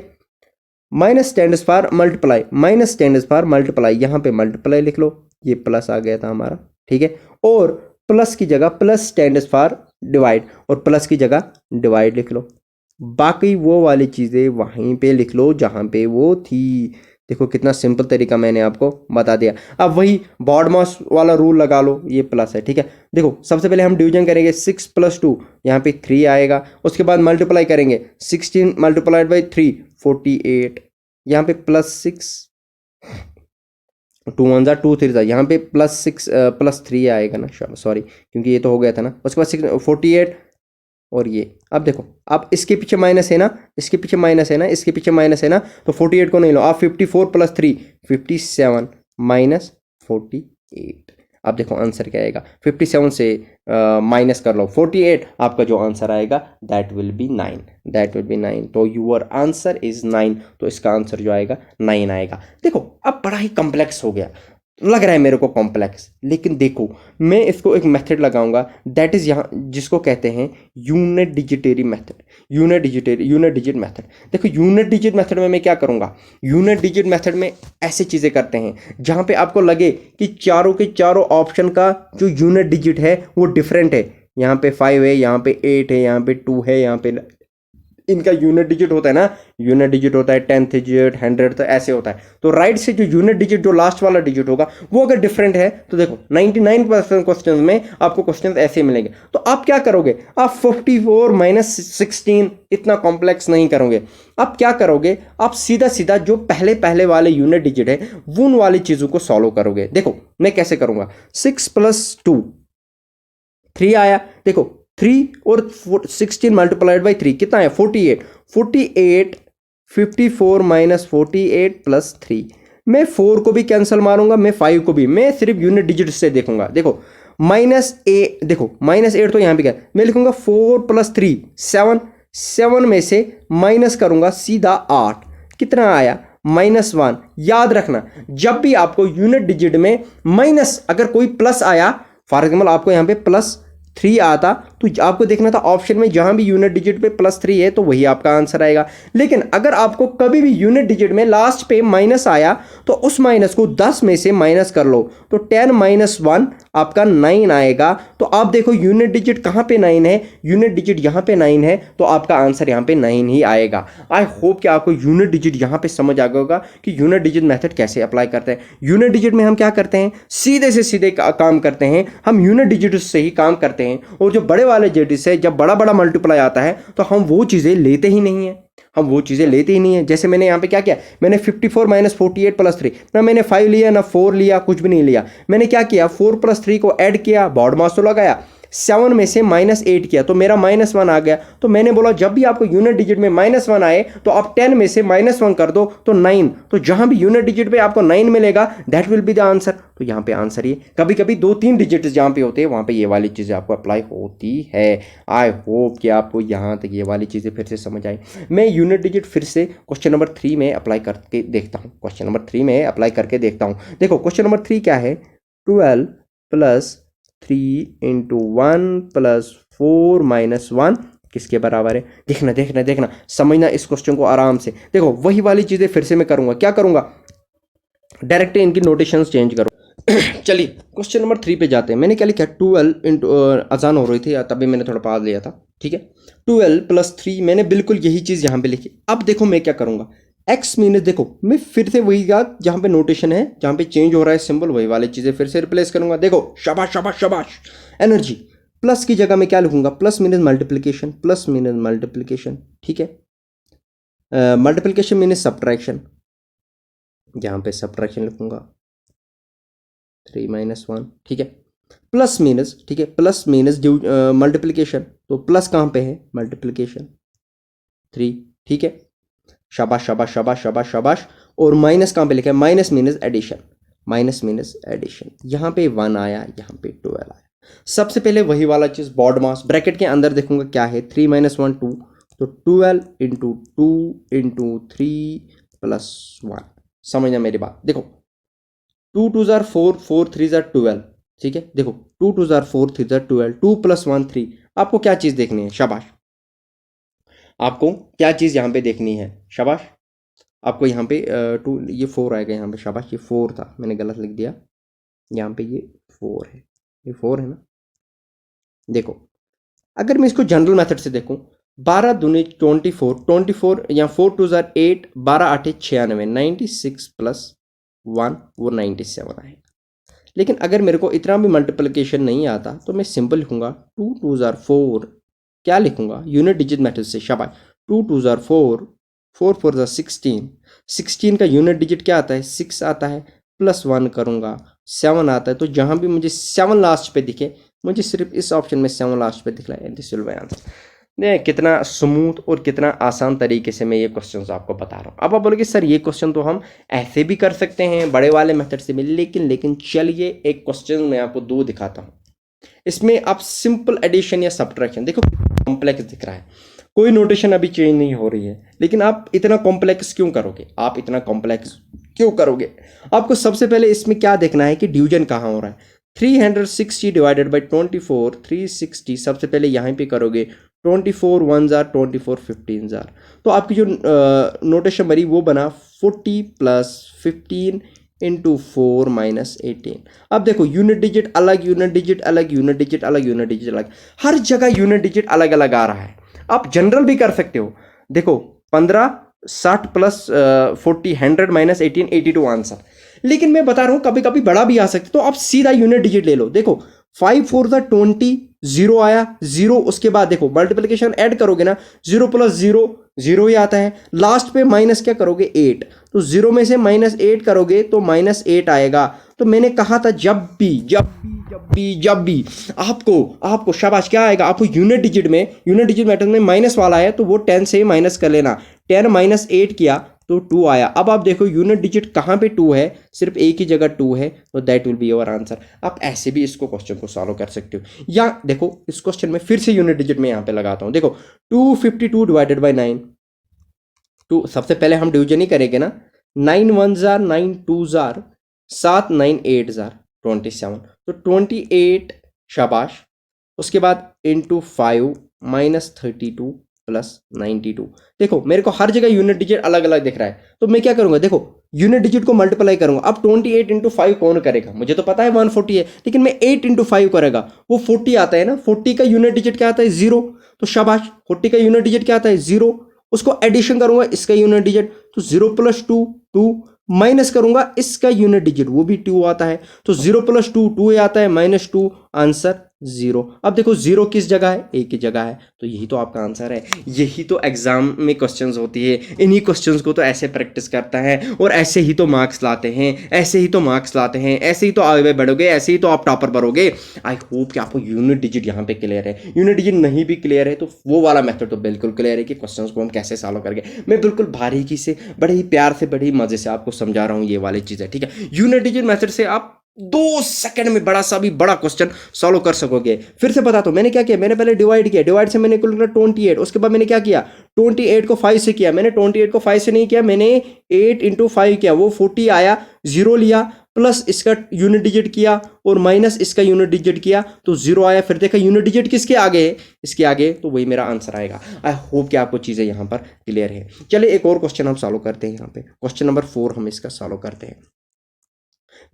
Minus stands for multiply, minus stands for multiply, यहाँ पे मल्टीप्लाई लिख लो, ये प्लस आ गया था हमारा, ठीक है। और प्लस की जगह प्लस स्टैंड्स फॉर डिवाइड और प्लस की जगह डिवाइड लिख लो। बाकी वो वाली चीज़ें वहीं पे लिख लो जहाँ पे वो थी। देखो कितना सिंपल तरीका मैंने आपको बता दिया। अब वही बॉडमॉस वाला रूल लगा लो, ये प्लस है, ठीक है। देखो सबसे पहले हम डिवीजन करेंगे, 6 + 2 यहाँ पे 3 आएगा। उसके बाद मल्टीप्लाई करेंगे, 16 मल्टीप्लाइड बाई 3 48, यहाँ पे +6, 2 1 2 3 यहाँ पे +6 +3 आएगा ना, सॉरी क्योंकि ये तो हो गया था ना। उसके बाद 48 और ये, अब देखो अब इसके पीछे माइनस है ना, इसके पीछे माइनस है ना, इसके पीछे माइनस है ना, तो 48 को नहीं लो आप, 54 + 3 57 - 48। अब देखो आंसर क्या आएगा, 57 से माइनस कर लो 48, आपका जो आंसर आएगा that will be 9, that will be 9। तो यूर आंसर इज 9, तो इसका आंसर जो आएगा 9 आएगा। देखो अब बड़ा ही कॉम्प्लेक्स हो गया, लग रहा है मेरे को कॉम्प्लेक्स, लेकिन देखो मैं इसको एक मेथड लगाऊंगा दैट इज यहाँ जिसको कहते हैं unit digitary method, unit digit method. देखो यूनिट डिजिट मेथड में मैं क्या करूंगा, यूनिट डिजिट मेथड में ऐसी चीजें करते हैं जहां पे आपको लगे कि चारों के चारों ऑप्शन का जो यूनिट डिजिट है वो डिफरेंट है। यहाँ पे 5 है, यहाँ पे 8 है, यहाँ पे 2 है, यहाँ पे इनका यूनिट डिजिट होता है ना, यूनिट डिजिट होता है 10th डिजिट 100, तो ऐसे होता है। तो राइट से जो यूनिट डिजिट जो लास्ट वाला डिजिट होगा वो अगर डिफरेंट है तो देखो 99% क्वेश्चन में आपको क्वेश्चन ऐसे मिलेंगे। तो आप क्या करोगे, आप 54 - 16 इतना कॉम्प्लेक्स नहीं करोगे। आप क्या करोगे, आप सीधा सीधा जो पहले पहले वाले यूनिट डिजिट है वो उन वाली चीज़ों को सॉल्व करोगे। देखो मैं कैसे करूंगा, 6 + 2 3 आया, देखो 3 और 16 मल्टीप्लाइड बाई 3 कितना है 48, 48 54 माइनस 48 प्लस 3। मैं 4 को भी कैंसिल मारूंगा, मैं 5 को भी, मैं सिर्फ यूनिट डिजिट से देखूंगा। देखो -8, देखो -8 तो यहाँ पे क्या मैं लिखूंगा 4 प्लस 3 7, 7 में से माइनस करूंगा सीधा 8, कितना आया -1। याद रखना जब भी आपको यूनिट डिजिट में माइनस अगर कोई प्लस आया, फॉर एग्जाम्पल आपको यहाँ पे +3 आता, तो आपको देखना था ऑप्शन में जहां भी यूनिट डिजिट पे +3 है तो वही आपका आंसर आएगा। लेकिन अगर आपको कभी भी यूनिट डिजिट में लास्ट पे माइनस आया तो उस माइनस को 10 में से माइनस कर लो, तो 10 - 1 आपका 9 आएगा। तो आप देखो यूनिट डिजिट कहां पे 9 है, यूनिट डिजिट यहां पे 9 है, तो आपका आंसर यहां पे 9 ही आएगा। आई होप कि आपको यूनिट डिजिट यहां पे समझ आ गया होगा कि यूनिट डिजिट मेथड कैसे अप्लाई करते हैं। यूनिट डिजिट में हम क्या करते हैं, सीधे से सीधे काम करते हैं, हम यूनिट डिजिट से ही काम करते हैं। और जो बड़े वाले डिजिट से जब बड़ा बड़ा मल्टीप्लाई आता है तो हम वो चीजें लेते ही नहीं है, हम वो चीजें लेते ही नहीं है। जैसे मैंने यहाँ पे क्या किया, मैंने 54 - 48 + 3, ना मैंने 5 लिया ना 4 लिया, कुछ भी नहीं लिया। मैंने क्या किया 4 + 3 को ऐड किया, बॉड मास तो लगाया, 7 में से -8 किया तो मेरा -1 आ गया। तो मैंने बोला जब भी आपको यूनिट डिजिट में -1 आए तो आप 10 में से -1 कर दो तो 9, तो जहां भी यूनिट डिजिट पे आपको 9 मिलेगा that will be the answer. तो यहाँ पे आंसर ये, कभी कभी 2-3 डिजिट जहां पे होते हैं वहां पे ये वाली चीजें आपको अप्लाई होती है। आई होप कि आपको यहाँ तक ये वाली चीजें फिर से समझ आई। मैं यूनिट डिजिट फिर से क्वेश्चन नंबर 3 में अप्लाई करके देखता हूँ, क्वेश्चन नंबर 3 में अप्लाई करके देखता हूँ। देखो क्वेश्चन नंबर 3 क्या है, 12 + 3 × 1 + 4 - 1 किसके बराबर है। देखना देखना देखना, समझना इस क्वेश्चन को आराम से। देखो वही वाली चीजें फिर से मैं करूंगा, क्या करूंगा, डायरेक्ट इनकी नोटेशंस चेंज करो। चलिए क्वेश्चन नंबर 3 पे जाते हैं। मैंने क्या लिखा 12 अजान हो रही थी तभी मैंने थोड़ा पास लिया था, ठीक है। 12 + 3 मैंने बिल्कुल यही चीज यहाँ पे लिखी। अब देखो मैं क्या करूंगा, x मीनस, देखो मैं फिर से वही जहाँ पे नोटेशन है, जहाँ पे चेंज हो रहा है सिंबल, वही वाली चीजें फिर से रिप्लेस करूंगा। देखो शाबाश शाबाश शाबाश, एनर्जी। प्लस की जगह मैं क्या लिखूंगा, प्लस मीनस मल्टीप्लीकेशन, प्लस मीनस मल्टीप्लीकेशन, ठीक है। मल्टीप्लीकेशन मीनस सब्ट्रैक्शन, यहाँ पे सब्ट्रैक्शन लिखूंगा 3 - 1, ठीक है। प्लस मीनस, ठीक है, प्लस मीनस मल्टीप्लीकेशन, तो प्लस कहाँ पे है, मल्टीप्लीकेशन 3, ठीक है। शाबाश शाबाश शाबाश शाबाश शाबाश। और माइनस कहाँ पे लिखा है, minus means addition, minus means addition, यहाँ पे 1 आया, यहाँ पे 12 आया। सबसे पहले वही वाला चीज, बॉड मास ब्रैकेट के अंदर देखूंगा क्या है, 3 - 1 2, तो 12 × 2 × 3 + 1। समझना मेरी बात, देखो 2 2 जार 4, 4 3 जार 12, ठीक है। देखो 2 2 जार 4, 3 जार 12, 2 + 1 3। आपको क्या चीज देखनी है, शाबाश, आपको क्या चीज यहाँ पे देखनी है, शाबाश। आपको यहाँ पे 2, ये 4 आएगा यहाँ पे, शाबाश, ये 4 था, मैंने गलत लिख दिया, यहाँ पे ये 4 है, ये 4 है ना। देखो अगर मैं इसको जनरल मेथड से देखूं, 12 दूनी 24, 24 या 4 2 जार 8, 12 8 96, 96 + 1 वो 97 आएगा। लेकिन अगर मेरे को इतना भी मल्टीप्लिकेशन नहीं आता तो मैं सिंपल लिखूंगा 2 2 जार 4, क्या लिखूंगा, यूनिट डिजिट मेथड से, शाबाश। 2 2 जार 4, 4 4 जार 16, 16 का यूनिट डिजिट क्या आता है, 6 आता है, +1 करूंगा 7 आता है। तो जहां भी मुझे 7 लास्ट पे दिखे, मुझे सिर्फ इस ऑप्शन में 7 लास्ट पे दिख रहा है, दिस विल बी आंसर। देख कितना स्मूथ और कितना आसान तरीके से मैं ये क्वेश्चंस आपको बता रहा हूँ। अब आप बोलोगे सर ये क्वेश्चन तो हम ऐसे भी कर सकते हैं बड़े वाले मेथड से भी, लेकिन चलिए एक क्वेश्चन मैं आपको 2 दिखाता हूँ। इसमें आप सिंपल एडिशन या सब्ट्रैक्शन, देखो कॉम्प्लेक्स दिख रहा है, कोई नोटेशन अभी चेंज नहीं हो रही है, लेकिन आप इतना कॉम्प्लेक्स क्यों करोगे, आप इतना कॉम्प्लेक्स क्यों करोगे। आपको सबसे पहले इसमें क्या देखना है कि डिवीजन कहाँ हो रहा है। 360 डिवाइडेड बाई 24, 360, सबसे पहले यहाँ पे करोगे 24 1 जार 24 15 जार, तो आपकी जो नोटेशन बनी वो बना 40 + 15 × 4 - 18। अब देखो यूनिट डिजिट अलग, यूनिट डिजिट अलग, यूनिट डिजिट अलग, यूनिट डिजिट अलग, हर जगह यूनिट डिजिट अलग अलग आ रहा है। आप जनरल भी कर सकते हो, देखो 15 60 + 40 100 - 18 82 आंसर। लेकिन मैं बता रहा हूं कभी कभी बड़ा भी आ सकता है, तो आप सीधा यूनिट डिजिट ले लो। देखो 5 4 जार 20, 0 आया, 0, उसके बाद देखो मल्टीप्लिकेशन ऐड करोगे ना, 0 + 0 0 ही आता है, लास्ट पे माइनस क्या करोगे 8, तो 0 में से -8 करोगे तो -8 आएगा। तो मैंने कहा था जब भी आपको शाबाश क्या आएगा, आपको यूनिट डिजिट मेथड में माइनस वाला है तो वो 10 से माइनस कर लेना। 10 -8 किया तो 2 आया। अब आप देखो यूनिट डिजिट कहाँ पे 2 है, सिर्फ एक ही जगह 2 है, तो that will be your answer. आप ऐसे भी इसको क्वेश्चन को सॉल्व कर सकते हो। या देखो इस क्वेश्चन में फिर से यूनिट डिजिट में यहाँ पे लगाता हूँ। देखो 252 डिवाइडेड बाई 9, टू सबसे पहले हम डिवीजन ही करेंगे ना। 9 1 जार 9 2 जार 7 9 8 जार 27, तो 28 शाबाश। उसके बाद इंटू 5 -32 प्लस 92। देखो मेरे को हर जगह यूनिट डिजिट अलग अलग दिख रहा है, तो मैं क्या करूंगा, देखो यूनिट डिजिट को मल्टीप्लाई करूंगा। अब 28 इंटू 5 कौन करेगा, मुझे तो पता है 140 है, लेकिन मैं 8 इंटू 5 करेगा, वो 40 आता है ना। 40 का यूनिट डिजिट क्या आता है, 0, तो शाबाश 40 का यूनिट डिजिट क्या आता है, 0। उसको एडिशन करूंगा इसका यूनिट डिजिट, तो 0 + 2 2, माइनस करूंगा इसका यूनिट डिजिट, वो भी 2 आता है, तो 0 + 2 2 आता है, -2, आंसर 0। अब देखो 0 किस जगह है, एक ही जगह है, तो यही तो आपका आंसर है। यही तो एग्जाम में क्वेश्चंस होती है, इन्हीं क्वेश्चंस को तो ऐसे प्रैक्टिस करता है और ऐसे ही तो मार्क्स लाते हैं, ऐसे ही तो मार्क्स लाते हैं, ऐसे ही तो आगे बढ़ोगे, ऐसे ही तो आप टॉपर बनोगे। आई होप कि आपको यूनिट डिजिट यहाँ पे क्लियर है। यूनिट डिजिट नहीं भी क्लियर है तो वो वाला मेथड तो बिल्कुल क्लियर है कि क्वेश्चंस को हम कैसे सॉल्व करेंगे। मैं बिल्कुल बारीकी से, बड़े ही प्यार से, बड़े ही मजे से आपको समझा रहा हूँ ये वाली चीज़ है, ठीक है। यूनिट डिजिट मेथड से आप 2 सेकंड में बड़ा सा भी बड़ा क्वेश्चन सॉल्व कर सकोगे। फिर से बताता हूं मैंने क्या किया, मैंने पहले डिवाइड किया, डिवाइड से मैंने कुल 28, उसके बाद मैंने क्या किया, 28 को 5 से किया। मैंने 28 को 5 से नहीं किया, मैंने 8 इंटू 5 किया, वो 40 आया, 0 लिया, प्लस इसका यूनिट डिजिट किया और माइनस इसका यूनिट डिजिट किया तो 0 आया। फिर देखा यूनिट डिजिट किसके आगे है, इसके आगे, तो वही मेरा आंसर आएगा। आई होप कि आपको चीज़ें यहाँ पर क्लियर है। चलिए एक और क्वेश्चन हम सॉल्व करते हैं। यहाँ पे क्वेश्चन नंबर 4 हम इसका सॉल्व करते हैं।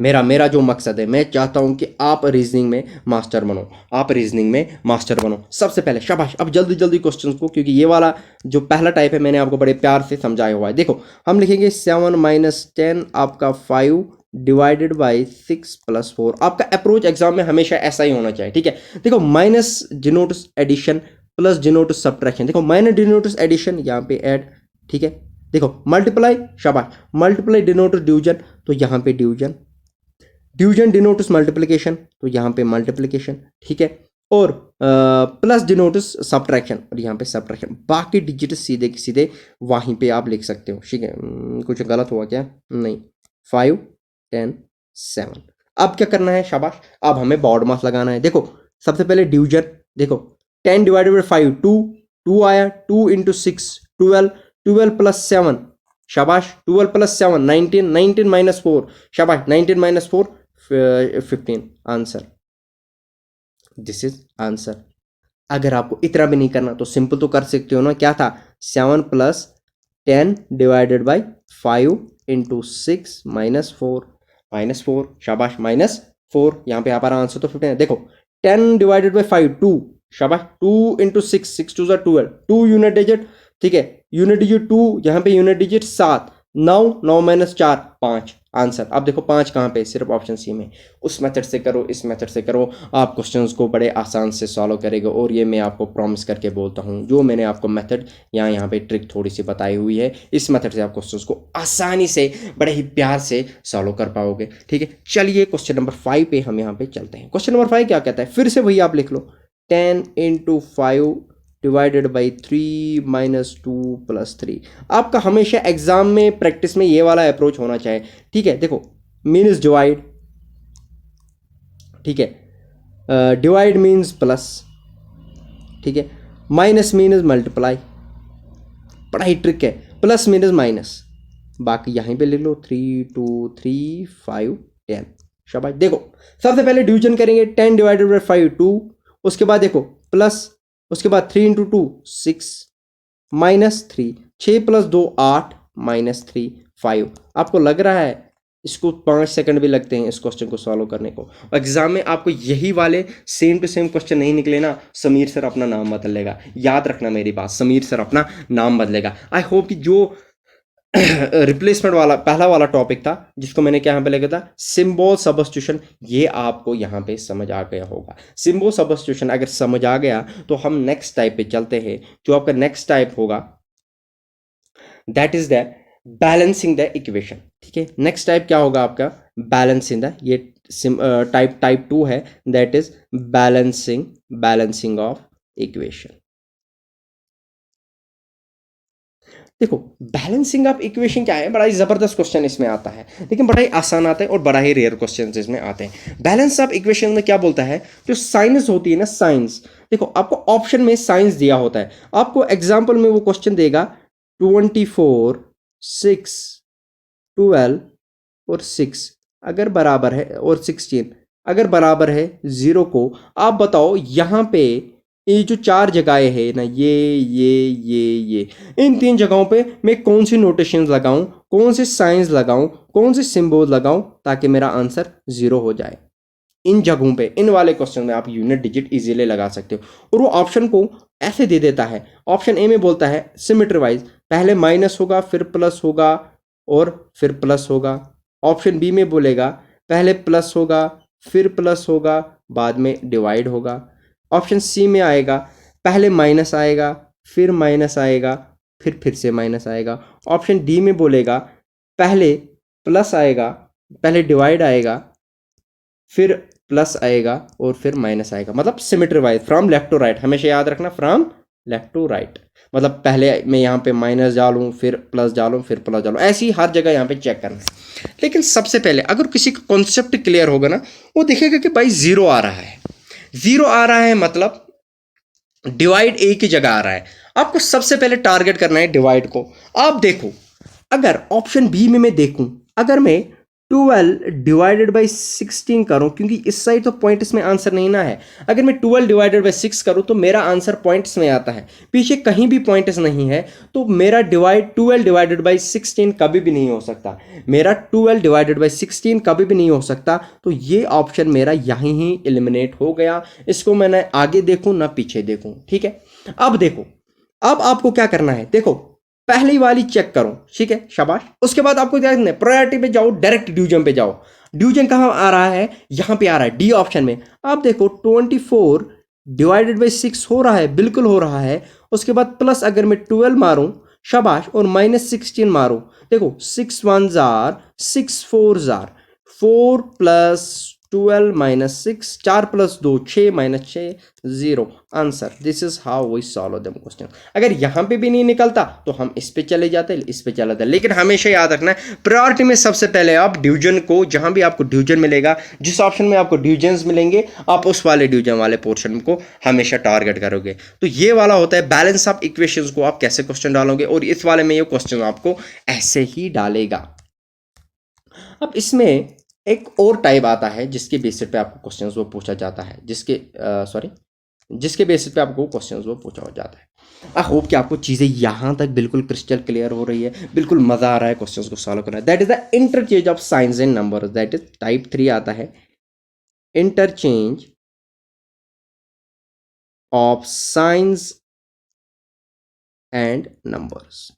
मेरा जो मकसद है, मैं चाहता हूं कि आप रीजनिंग में मास्टर बनो, आप रीजनिंग में मास्टर बनो। सबसे पहले शाबाश, अब जल्दी जल्दी क्वेश्चंस को, क्योंकि ये वाला जो पहला टाइप है मैंने आपको बड़े प्यार से समझाया हुआ है। देखो हम लिखेंगे 7 - 10 आपका 5 डिवाइडेड बाई 6 + 4। आपका अप्रोच एग्जाम में हमेशा ऐसा ही होना चाहिए, ठीक है। देखो minus denotes addition, plus denotes subtraction. देखो माइनस डिनोट्स एडिशन, यहाँ पे ऐड, ठीक है। देखो मल्टीप्लाई, शाबाश, मल्टीप्लाई डिनोट्स डिवीजन, तो यहाँ पे डिवीजन, डिवीजन डिनोट्स मल्टीप्लिकेशन, तो यहाँ पे मल्टीप्लिकेशन, ठीक है। और प्लस डिनोट्स सब्ट्रैक्शन, और यहाँ पे सब्ट्रैक्शन। बाकी डिजिट सीधे के सीधे वहीं पे आप लिख सकते हो, ठीक है। कुछ गलत हुआ क्या, नहीं। 5 10 7। अब क्या करना है, शाबाश, अब हमें बॉड मास लगाना है। देखो सबसे पहले डिवीजन, देखो 10 डिवाइडेड बाई 5 2, 2 आया, 2 इंटू 6 12, 12 + 7, शाबाश, 12 + 7 19, 19 - 4, शाबाश, 19 - 4 15, आंसर, दिस इज आंसर। अगर आपको इतना भी नहीं करना तो सिंपल तो कर सकते हो ना, क्या था, 7 + 10 डिवाइडेड बाई 5 इंटू 6 -4, शाबाश, -4, यहाँ पे हमारा आंसर तो 15 है। देखो 10 डिवाइडेड बाई 5 2, शाबाश, 2 इंटू 6 6 2 12, 2 यूनिट डिजिट, ठीक है, यूनिट डिजिट 2, यहाँ पे यूनिट डिजिट 7, 9 9 - 4 5, आंसर। अब देखो 5 कहाँ पे, सिर्फ ऑप्शन सी में। उस मेथड से करो, इस मेथड से करो, आप क्वेश्चंस को बड़े आसान से सॉल्व करेंगे। और ये मैं आपको प्रॉमिस करके बोलता हूँ, जो मैंने आपको मेथड यहाँ पे ट्रिक थोड़ी सी बताई हुई है, इस मेथड से आप क्वेश्चंस को आसानी से, बड़े ही प्यार से सॉल्व कर पाओगे, ठीक है। चलिए क्वेश्चन नंबर 5 पे हम यहाँ पे चलते हैं। क्वेश्चन नंबर 5 क्या कहता है, फिर से वही आप लिख लो, 10 इंटू 5 डिवाइडेड बाई 3 - 2 + 3। आपका हमेशा एग्जाम में, प्रैक्टिस में ये वाला अप्रोच होना चाहिए, ठीक है। देखो मीन्स डिवाइड, ठीक है, डिवाइड मीन्स प्लस, ठीक है, माइनस मीन्स मल्टीप्लाई, बड़ा ही ट्रिक है, प्लस मीन्स माइनस। बाकी यहीं पे लिख लो 3 2 3 5 10, शाबाश। देखो सबसे पहले डिवीजन करेंगे, 10 डिवाइडेड बाई 5 2, उसके बाद देखो प्लस, उसके बाद 3 इंटू 2 6 -3, 6 + 2 8 -3 5। आपको लग रहा है इसको 5 सेकंड भी लगते हैं इस क्वेश्चन को सॉल्व करने को। एग्जाम में आपको यही वाले सेम टू सेम क्वेश्चन नहीं निकले ना, समीर सर अपना नाम बदलेगा। याद रखना मेरी बात, समीर सर अपना नाम बदलेगा। आई होप कि जो रिप्लेसमेंट वाला पहला वाला टॉपिक था, जिसको मैंने क्या यहाँ पे लिखा था, सिंबल सब्स्टिट्यूशन, ये आपको यहाँ पे समझ आ गया होगा। सिंबल सब्स्टिट्यूशन अगर समझ आ गया तो हम नेक्स्ट टाइप पे चलते हैं। जो आपका नेक्स्ट टाइप होगा, that is that balancing the equation. ठीक है, नेक्स्ट टाइप क्या होगा आपका, बैलेंसिंग द, ये टाइप 2 है, that is balancing of equation. देखो बैलेंसिंग ऑफ इक्वेशन क्या है, बड़ा ही ज़बरदस्त क्वेश्चन इसमें आता है, लेकिन बड़ा ही आसान आता है और बड़ा ही रेयर क्वेश्चन इसमें आते हैं। बैलेंस ऑफ इक्वेशन में क्या बोलता है, जो साइंस होती है ना, साइंस, देखो आपको ऑप्शन में साइंस दिया होता है, आपको एग्जाम्पल में वो क्वेश्चन देगा 24, 6, 12 और 6 अगर बराबर है, और 16 अगर बराबर है 0 को, आप बताओ यहाँ पे ये जो चार जगहें हैं ना, ये इन तीन जगहों पे मैं कौन सी नोटेशन लगाऊं, कौन से साइंस लगाऊं, कौन से सिंबल लगाऊं ताकि मेरा आंसर 0 हो जाए। इन जगहों पे, इन वाले क्वेश्चन में आप यूनिट डिजिट इजीली लगा सकते हो। और वो ऑप्शन को ऐसे दे देता है, ऑप्शन ए में बोलता है सिमेट्री वाइज, पहले माइनस होगा फिर प्लस होगा और फिर प्लस होगा। ऑप्शन बी में बोलेगा पहले प्लस होगा फिर प्लस होगा बाद में डिवाइड होगा। ऑप्शन सी में आएगा पहले माइनस आएगा फिर माइनस आएगा फिर से माइनस आएगा। ऑप्शन डी में बोलेगा पहले प्लस आएगा, पहले डिवाइड आएगा फिर प्लस आएगा और फिर माइनस आएगा। मतलब symmetry wise, from left to right, हमेशा याद रखना फ्रॉम लेफ्ट टू राइट, मतलब पहले मैं यहाँ पे माइनस डालूँ फिर प्लस डालूँ फिर प्लस डालूँ, ऐसी ही हर जगह यहाँ पे चेक करना है। लेकिन सबसे पहले अगर किसी का कॉन्सेप्ट क्लियर होगा ना, वो देखेगा कि भाई 0 आ रहा है, 0 आ रहा है मतलब डिवाइड ए की जगह आ रहा है। आपको सबसे पहले टारगेट करना है डिवाइड को। आप देखो अगर ऑप्शन बी में मैं देखूं, अगर मैं 12 डिवाइडेड बाई 16 करूं, क्योंकि इस साइड तो पॉइंट्स में आंसर नहीं ना है, अगर मैं 12 डिवाइडेड बाई 6 करूं तो मेरा आंसर पॉइंट्स में आता है, पीछे कहीं भी पॉइंट्स नहीं है, तो मेरा 12 डिवाइडेड बाई 16 कभी भी नहीं हो सकता, मेरा 12 डिवाइडेड बाई 16 कभी भी नहीं हो सकता। तो ये ऑप्शन मेरा यहीं ही एलिमिनेट हो गया, इसको मैंने आगे देखूं ना पीछे देखूं। ठीक है, अब देखो, अब आपको क्या करना है, देखो पहली वाली चेक करो, ठीक है, शाबाश। उसके बाद आपको क्या करना है, प्रायोरिटी पे जाओ, डायरेक्ट डिवीजन पे जाओ। डिवीजन कहाँ आ रहा है, यहां पे आ रहा है डी ऑप्शन में। आप देखो 24 डिवाइडेड बाई 6 हो रहा है, बिल्कुल हो रहा है। उसके बाद प्लस अगर मैं 12 मारूं, शाबाश, और माइनस 16 मारूं, देखो 6 1 जार 6 4 जार 4 plus 12 minus 6, 4 plus 2 6 minus 6 0 answer. This is how we solve the question. अगर यहां पे भी नहीं निकलता तो हम इस पे चले जाते, इस पे चले जाते, लेकिन हमेशा याद रखना है प्रायोरिटी में सबसे पहले आप डिवीजन को, जहां भी आपको डिवीजन मिलेगा, जिस ऑप्शन में आपको डिवीजन मिलेंगे, आप उस वाले डिवीजन वाले पोर्शन को हमेशा टारगेट करोगे। तो ये वाला होता है बैलेंस ऑफ इक्वेशंस को आप कैसे क्वेश्चन डालोगे, और इस वाले में ये क्वेश्चन आपको ऐसे ही डालेगा। अब इसमें एक और टाइप आता है जिसके बेसिस पे आपको क्वेश्चंस वो पूछा जाता है, जिसके बेसिस पे आपको क्वेश्चंस वो पूछा जाता है। आई होप कि आपको चीज़ें यहाँ तक बिल्कुल क्रिस्टल क्लियर हो रही है, बिल्कुल मज़ा आ रहा है क्वेश्चंस को सॉल्व करना। That is the interchange of science and numbers, that is type 3 आता है, interchange of science and numbers.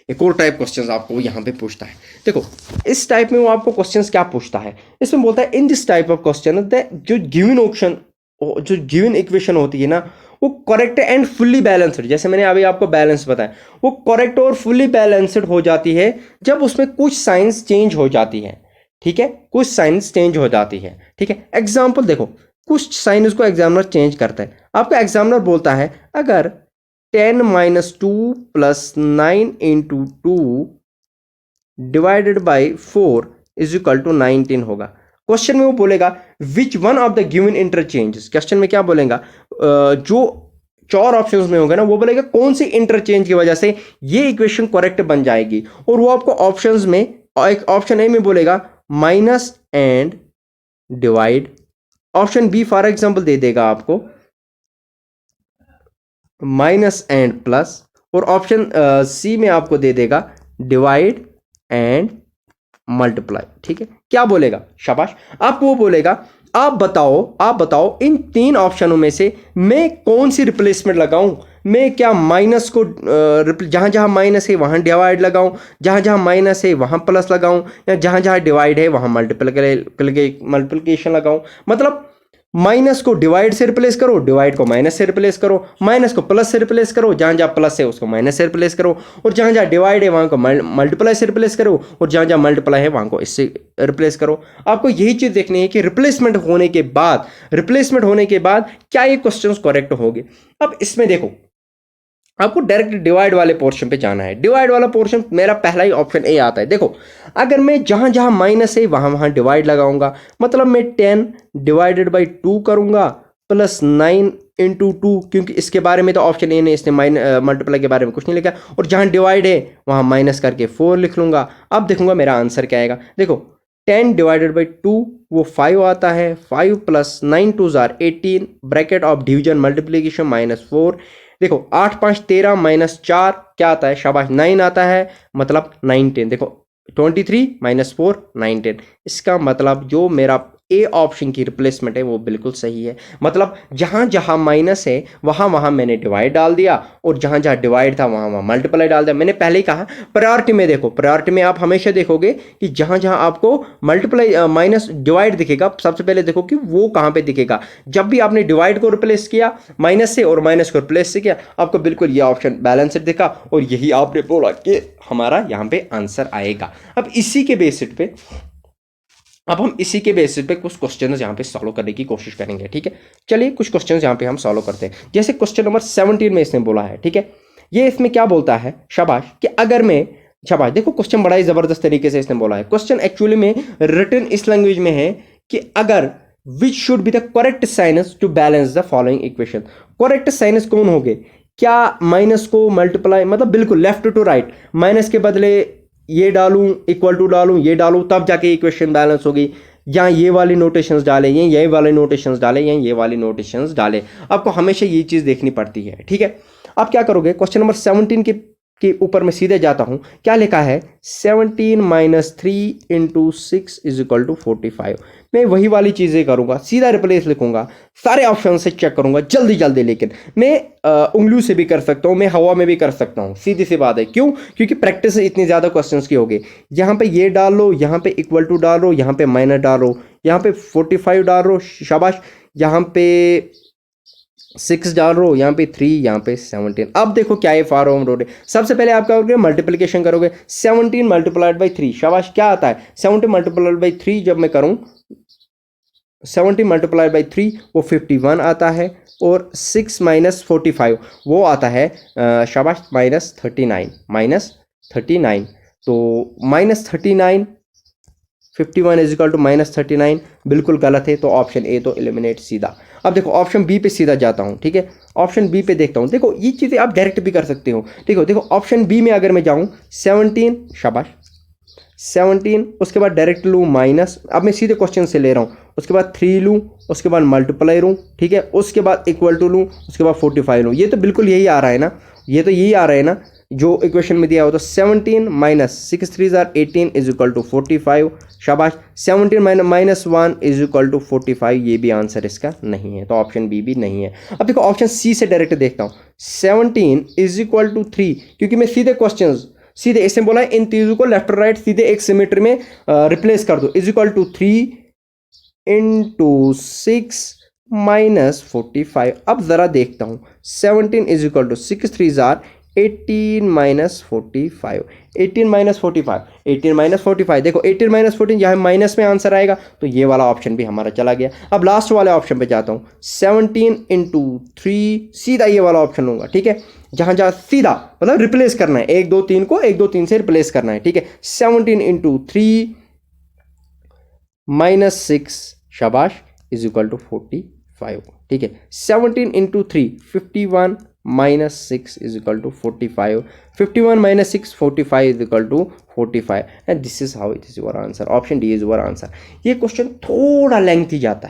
एक और टाइप क्वेश्चंस आपको यहाँ पे पूछता है। देखो इस टाइप में वो आपको क्वेश्चंस क्या पूछता है, इसमें बोलता है in this type of question जो गिवन ऑप्शन, जो गिवन इक्वेशन होती है ना, वो करेक्ट एंड फुल्ली बैलेंस्ड, जैसे मैंने अभी आपको बैलेंस बताया, वो करेक्ट और फुल्ली बैलेंस्ड हो जाती है जब उसमें कुछ साइंस चेंज हो जाती है। ठीक है, कुछ साइंस चेंज हो जाती है। ठीक है, एग्जाम्पल देखो, कुछ साइन उसको एग्जामिनर चेंज करता है। आपका एग्जामिनर बोलता है अगर 10 minus 2 plus 9 into 2 divided by 4 is equal to 19 होगा। क्वेश्चन में वो बोलेगा which one of the given interchanges, question में क्या बोलेगा, जो चार ऑप्शंस में होगा ना, वो बोलेगा कौन सी इंटरचेंज की वजह से ये इक्वेशन करेक्ट बन जाएगी, और वो आपको ऑप्शंस में, एक ऑप्शन ए में बोलेगा minus and divide, option B for example दे देगा आपको माइनस एंड प्लस, और ऑप्शन सी में आपको दे देगा डिवाइड एंड मल्टीप्लाई। ठीक है, क्या बोलेगा, शाबाश, आपको वो बोलेगा आप बताओ इन तीन ऑप्शनों में से मैं कौन सी रिप्लेसमेंट लगाऊं, मैं क्या माइनस को जहां जहां माइनस है वहां डिवाइड लगाऊं, जहां जहां माइनस है वहां प्लस लगाऊं, या जहां जहां डिवाइड है वहां मल्टीप्लिकेशन लगाऊं। मतलब माइनस को डिवाइड से रिप्लेस करो, डिवाइड को माइनस से रिप्लेस करो, माइनस को प्लस से रिप्लेस करो, जहां जहां प्लस है उसको माइनस से रिप्लेस करो, और जहां जहां डिवाइड है वहां को मल्टीप्लाई से रिप्लेस करो, और जहां जहां मल्टीप्लाई है वहां को इससे रिप्लेस करो। आपको यही चीज देखनी है कि रिप्लेसमेंट होने के बाद क्या ये क्वेश्चंस करेक्ट होंगे। अब इसमें देखो, आपको डायरेक्ट डिवाइड वाले पोर्शन पे जाना है। डिवाइड वाला पोर्शन मेरा पहला ही ऑप्शन ए आता है। देखो, अगर मैं जहां जहां माइनस है वहां वहां डिवाइड लगाऊंगा, मतलब मैं 10 डिवाइडेड बाई 2 करूंगा प्लस 9 इंटू 2, क्योंकि इसके बारे में तो ऑप्शन ए ने इसने मल्टीप्लाई के बारे में कुछ नहीं लिखा, और जहां डिवाइड है वहां माइनस करके 4 लिख लूंगा। अब देखूंगा मेरा आंसर क्या आएगा। देखो 10 डिवाइडेड बाई 2 वो 5 आता है, 5 plus 9 2 jar 18 bracket of division multiplication minus 4। देखो 8 5 13 माइनस 4 क्या आता है, शाबाश 9 आता है, मतलब 9 10। देखो 23 माइनस 4 9 10, इसका मतलब जो मेरा ए ऑप्शन की रिप्लेसमेंट है वो बिल्कुल सही है। मतलब जहां जहां माइनस है वहां वहां मैंने डिवाइड डाल दिया, और जहां जहां डिवाइड था वहां वहां मल्टीप्लाई डाल दिया। मैंने पहले ही कहा प्रायोरिटी में देखो, प्रायोरिटी में आप हमेशा देखोगे कि जहां जहां आपको मल्टीप्लाई माइनस डिवाइड दिखेगा, सबसे पहले देखो कि वो कहां पे दिखेगा। जब भी आपने डिवाइड को रिप्लेस किया माइनस से और माइनस को रिप्लेस से किया, आपको बिल्कुल ये ऑप्शन बैलेंस्ड दिखा, और यही आपने बोला कि हमारा यहाँ पे आंसर आएगा। अब इसी के बेसिस पे कुछ क्वेश्चंस यहाँ पे सॉल्व करने की कोशिश करेंगे, ठीक है। चलिए कुछ क्वेश्चंस यहाँ पे हम सॉल्व करते हैं। जैसे क्वेश्चन नंबर 17 में इसने बोला है, ठीक है, ये इसमें क्या बोलता है, शाबाश, कि अगर मैं, शाबाश, देखो क्वेश्चन बड़ा ही जबरदस्त तरीके से इसने बोला है। क्वेश्चन एक्चुअली में रिटन इस लैंग्वेज में है कि अगर which should be the correct signs to balance the following equation. Correct signs कौन होंगे, क्या माइनस को मल्टीप्लाई, मतलब बिल्कुल लेफ्ट टू राइट, माइनस के बदले ये डालूं, इक्वल टू डालूं, ये डालूं, तब जाके इक्वेशन बैलेंस होगी, या ये वाली नोटेशंस डालें, ये वाली नोटेशंस डालें, या ये वाली नोटेशंस डालें। आपको हमेशा ये चीज़ देखनी पड़ती है, ठीक है। आप क्या करोगे, क्वेश्चन नंबर 17 के ऊपर मैं सीधे जाता हूं। क्या लिखा है, 17 minus 3 into 6 is equal to 45। मैं वही वाली चीज़ें करूंगा, सीधा रिप्लेस लिखूंगा, सारे ऑप्शन से चेक करूंगा जल्दी जल्दी। लेकिन मैं उंगलियों से भी कर सकता हूं, मैं हवा में भी कर सकता हूं, सीधी सी बात है। क्यों, क्योंकि प्रैक्टिस इतनी ज़्यादा क्वेश्चंस की होगी। यहाँ पे ये डाल लो, यहाँ पे इक्वल टू डाल लो, यहाँ पे माइनस डालो, यहाँ पे 45 डाल लो, शाबाश, यहाँ पे 6 डाल रहे हो, यहाँ पे 3, यहाँ पे 17। अब देखो क्या है फॉर्म रोड। सबसे पहले आप क्या करोगे, मल्टीप्लिकेशन करोगे, 17 मल्टीप्लाइड बाई 3, शाबाश, क्या आता है 17 मल्टीप्लाइड बाई 3 जब मैं करूँ 17 मल्टीप्लाइड बाई 3 वो 51 आता है, और 6 माइनस 45 वो आता है शाबाश माइनस 39। तो minus 39, 51 is equal to minus 39 बिल्कुल गलत है, तो ऑप्शन ए तो एलिमिनेट सीधा। अब देखो ऑप्शन बी पे सीधा जाता हूँ, ठीक है, ऑप्शन बी पे देखता हूँ। देखो ये चीज़ें आप डायरेक्ट भी कर सकते हो, ठीक है। देखो ऑप्शन बी में अगर मैं जाऊँ 17, शाबाश 17, उसके बाद डायरेक्ट लूँ माइनस, अब मैं सीधे क्वेश्चन से ले रहा हूँ, उसके बाद 3 लूँ, उसके बाद मल्टीप्लाई लूँ, ठीक है, उसके बाद इक्वल टू लूँ, उसके बाद 45 लूँ। ये तो बिल्कुल यही आ रहा है ना, ये तो यही आ रहा है ना जो इक्वेशन में दिया हो। तो 17 माइनस 6 3 जार 18 इज इक्वल टू 45, शाबाश। 17 माइनस 1 इज इक्वल टू 45, ये भी आंसर इसका नहीं है, तो ऑप्शन बी भी नहीं है। अब देखो ऑप्शन सी से डायरेक्ट देखता हूँ, 17 इज इक्वल टू 3, क्योंकि मैं सीधे क्वेश्चन सीधे इसमें बोला है इन तीनों को लेफ्ट और राइट सीधे एक सिमेट्री में रिप्लेस कर दो, is equal to 3 into 6 minus 45। अब जरा देखता हूँ 17 इज इक्वल टू 6 3 जार 18 माइनस 45, 18 माइनस 45, 18 माइनस 45। देखो 18 माइनस 14 यहाँ माइनस में आंसर आएगा, तो ये वाला ऑप्शन भी हमारा चला गया। अब लास्ट वाले ऑप्शन पे जाता हूँ, 17 इंटू 3, सीधा ये वाला ऑप्शन लूँगा, ठीक है, जहाँ जहाँ सीधा मतलब रिप्लेस करना है, 1 2 3 को 1 2 3 से रिप्लेस करना है, ठीक है। 17 इंटू 3 माइनस 6, शाबाश, इज इक्वल टू 45, ठीक है। 17 into 3 51 minus 6 is equal to 45, 51 minus 6 45 is equal to 45, and this is how it is your answer. Option D is your answer. ये क्वेश्चन थोड़ा लेंथी जाता